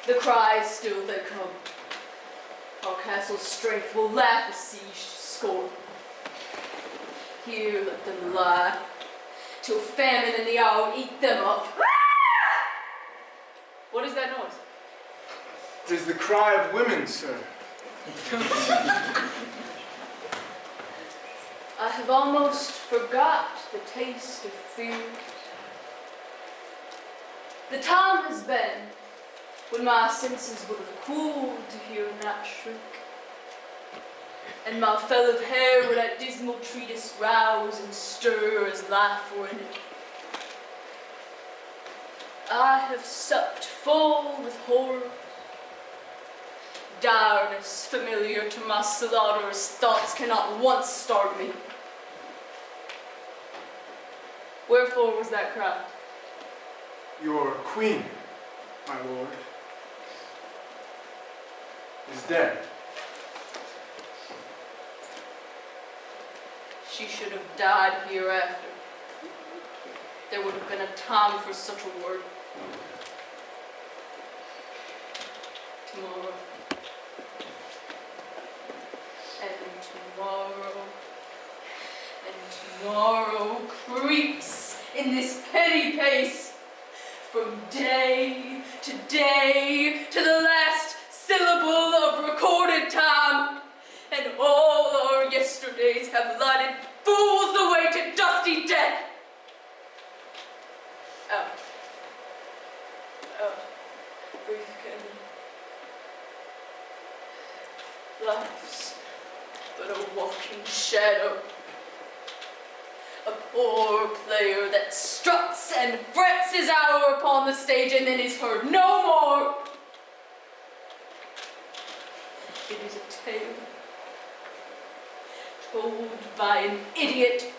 The cries still they come. Our castle's strength will laugh a siege to scorn. Here let them lie, till famine and the hour eat them up. What is that noise? 'Tis the cry of women, sir. I have almost forgot the taste of fear. The time has been when my senses would have cooled to hear that shriek, and my fell of hair would at dismal treatise rouse and stir as life were in it. I have supped full with horror, direness familiar to my slaughterous thoughts cannot once start me. Wherefore was that cry? Your queen, my lord, is dead. She should have died hereafter. There would have been a time for such a word. Tomorrow. And tomorrow. And tomorrow creeps in this petty pace. From day to the last syllable of recorded time, and all our yesterdays have lighted fools the way to dusty death. Breathe again. Life's but a walking shadow. A poor player that struts and frets his hour upon the stage and then is heard no more. It is a tale told by an idiot,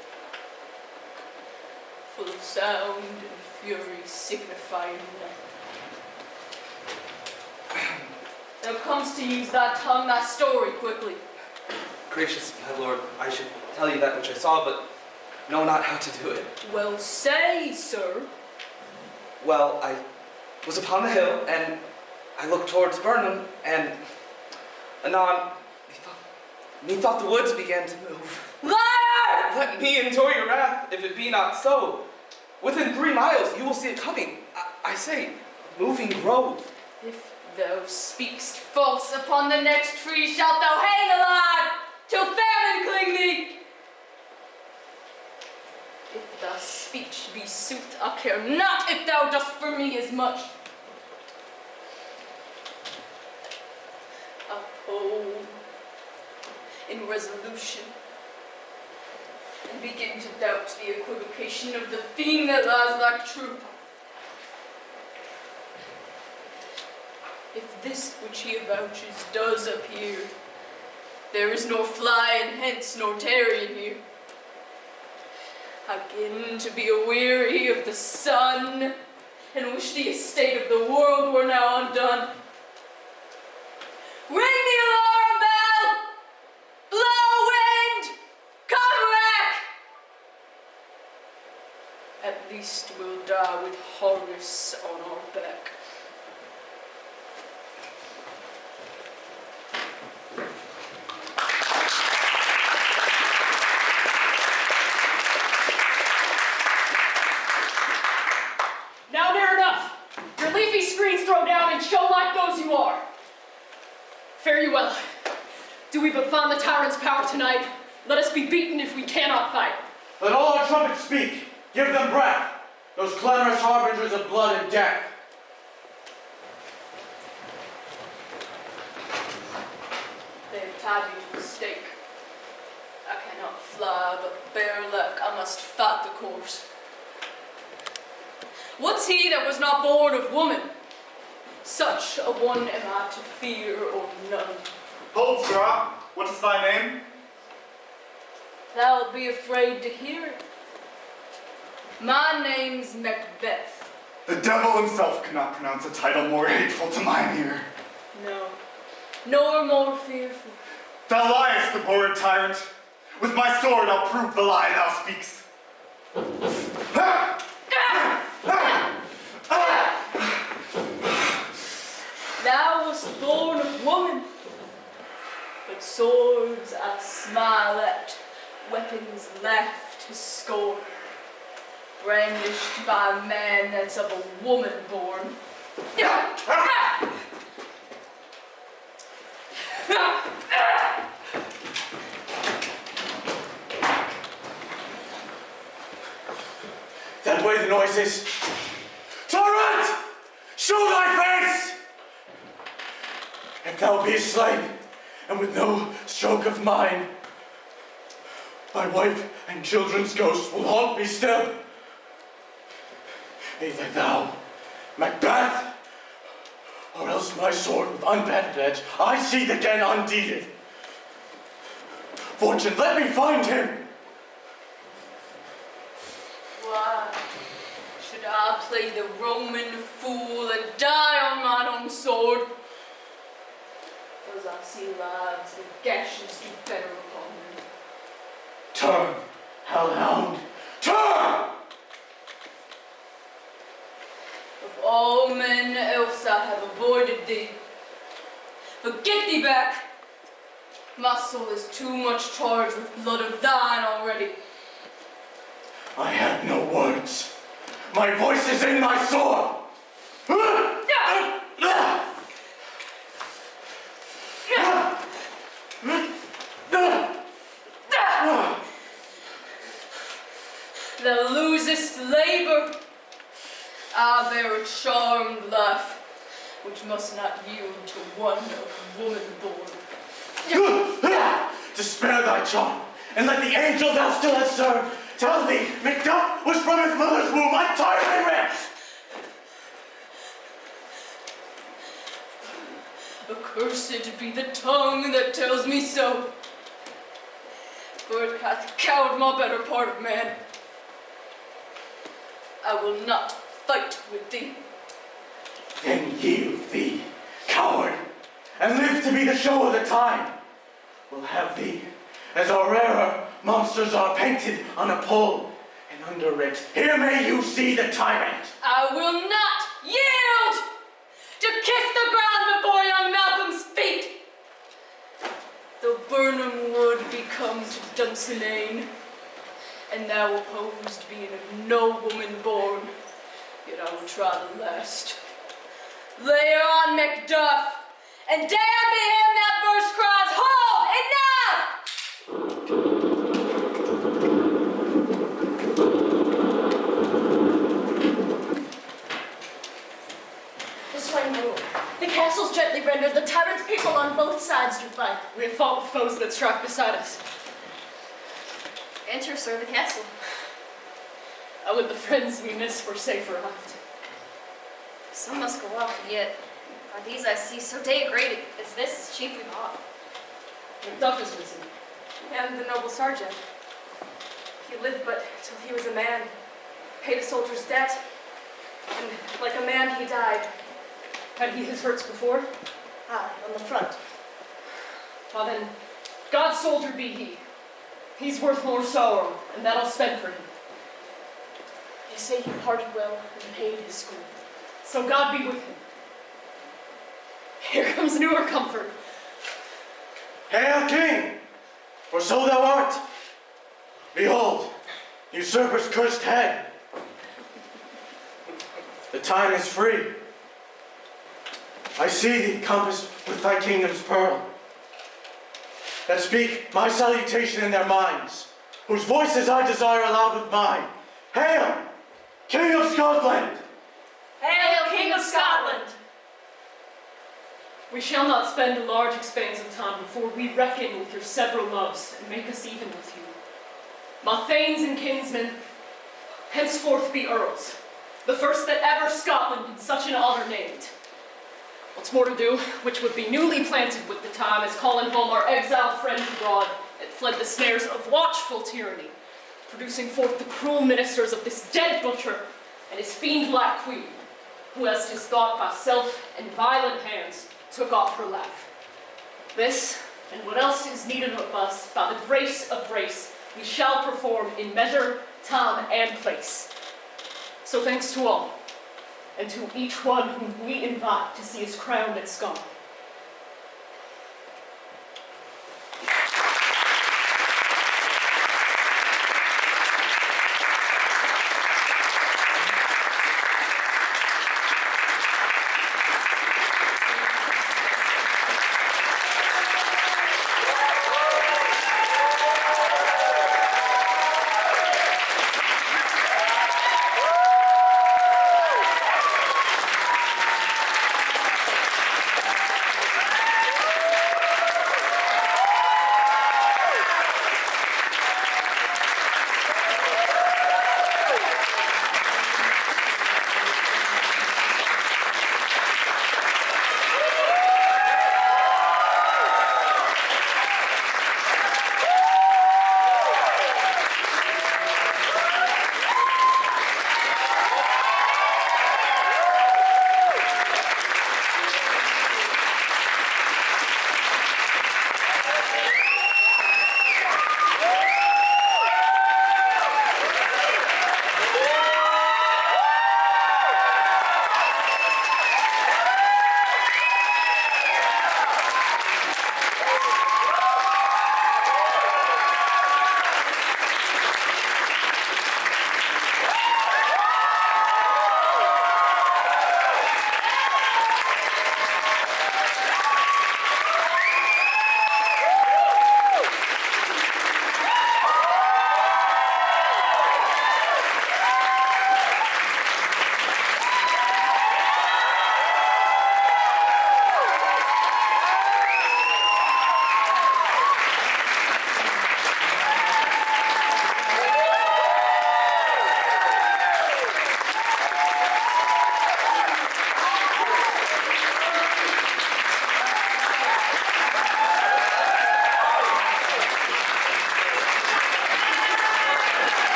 full of sound and fury signifying nothing. Thou comest to use thy tongue, thy story quickly. Gracious my lord, I should tell you that which I saw, but know not how to do it. Well, say, sir. Well, I was upon the hill, and I looked towards Burnham, and anon, methought the woods began to move. Liar! Let me endure your wrath, if it be not so. Within 3 miles, you will see it coming. I say, moving grove. If thou speakst false, upon the next tree shalt thou hang alive, till famine cling thee. If thy speech be sooth, I care not if thou dost for me as much. Uphold in resolution, and begin to doubt the equivocation of the fiend that lies like truth. If this which he avouches does appear, there is nor flying hence nor tarrying here. I begin to be aweary of the sun, and wish the estate of the world were now undone. Ring the alarm bell! Blow wind! Come wreck! At least we'll die with harness on our back. Now near enough! Your leafy screens throw down and show like those you are. Fare you well. Do we but find the tyrant's power tonight, let us be beaten if we cannot fight. Let all our trumpets speak. Give them breath. Those clamorous harbingers of blood and death. They have tied me to the stake. I cannot fly, but bare leg I must fight the course. What's he that was not born of woman? Such a one am I to fear or none. Hold, sirrah. What is thy name? Thou'lt be afraid to hear it. My name's Macbeth. The devil himself cannot pronounce a title more hateful to mine ear. No, nor more fearful. Thou liest, abhorred tyrant. With my sword I'll prove the lie thou speaks. Thou wast born of woman, but swords I smile at, weapons laugh to scorn, brandished by a man that's of a woman born. That way the noise is. Tyrant! Show thy face! If thou be slain, and with no stroke of mine, my wife and children's ghosts will haunt me still. Either thou, Macbeth, or else my sword with unbended edge I sheathe again undeeded. Fortune, let me find him! Why should I play the Roman fool and die on mine own sword? As I see lives the gashes do better upon them. Turn, hellhound, turn! Of all men else I have avoided thee. But get thee back! My soul is too much charged with blood of thine already. I have no words. My voice is in my sword! Thou losest labor. I bear a charmed life, which must not yield to one of woman born. To spare thy charm, and let the angel thou still hast served tell thee Macduff was from his mother's womb entirely rich! Accursed be the tongue that tells me so, for it hath cowed my better part of man. I will not fight with thee. Then yield thee, coward, and live to be the show of the time. We'll have thee, as our rarer monsters are painted on a pole, and under it, here may you see the tyrant. I will not yield to kiss the ground before young Malcolm's feet. Though Burnham wood be come to Dunsinane, and thou opposed being of no woman born, yet I will try the last. Lay on, Macduff, and damn be him that first cries, "Hold, enough!" castles gently render, the tyrant people on both sides do fight. We have fought with foes that struck beside us. Enter, sir, the castle. I would the friends we miss were safer left. Some must go off, and yet, by these I see so degraded as this is cheaply bought. Macduff is risen. And the noble sergeant. He lived but till he was a man, paid a soldier's debt, and like a man he died. Had he his hurts before? Ah, on the front. Well then, God's soldier be he. He's worth more sorrow, and that I'll spend for him. They say he parted well and paid his school. So God be with him. Here comes newer comfort. Hail, King! For so thou art. Behold, usurper's cursed head. The time is free. I see thee compassed with thy kingdom's pearl, that speak my salutation in their minds, whose voices I desire aloud with mine. Hail, King of Scotland! Hail, King of Scotland! We shall not spend a large expanse of time before we reckon with your several loves and make us even with you. My thanes and kinsmen henceforth be earls, the first that ever Scotland in such an honor named. What's more to do, which would be newly planted with the time, is calling home our exiled friends abroad that fled the snares of watchful tyranny, producing forth the cruel ministers of this dead butcher and his fiend-like queen, who as 'tis thought by self and violent hands took off her life. This, and what else is needed of us, by the grace of grace, we shall perform in measure, time, and place. So thanks to all, and to each one whom we invite to see us crowned at Scotland.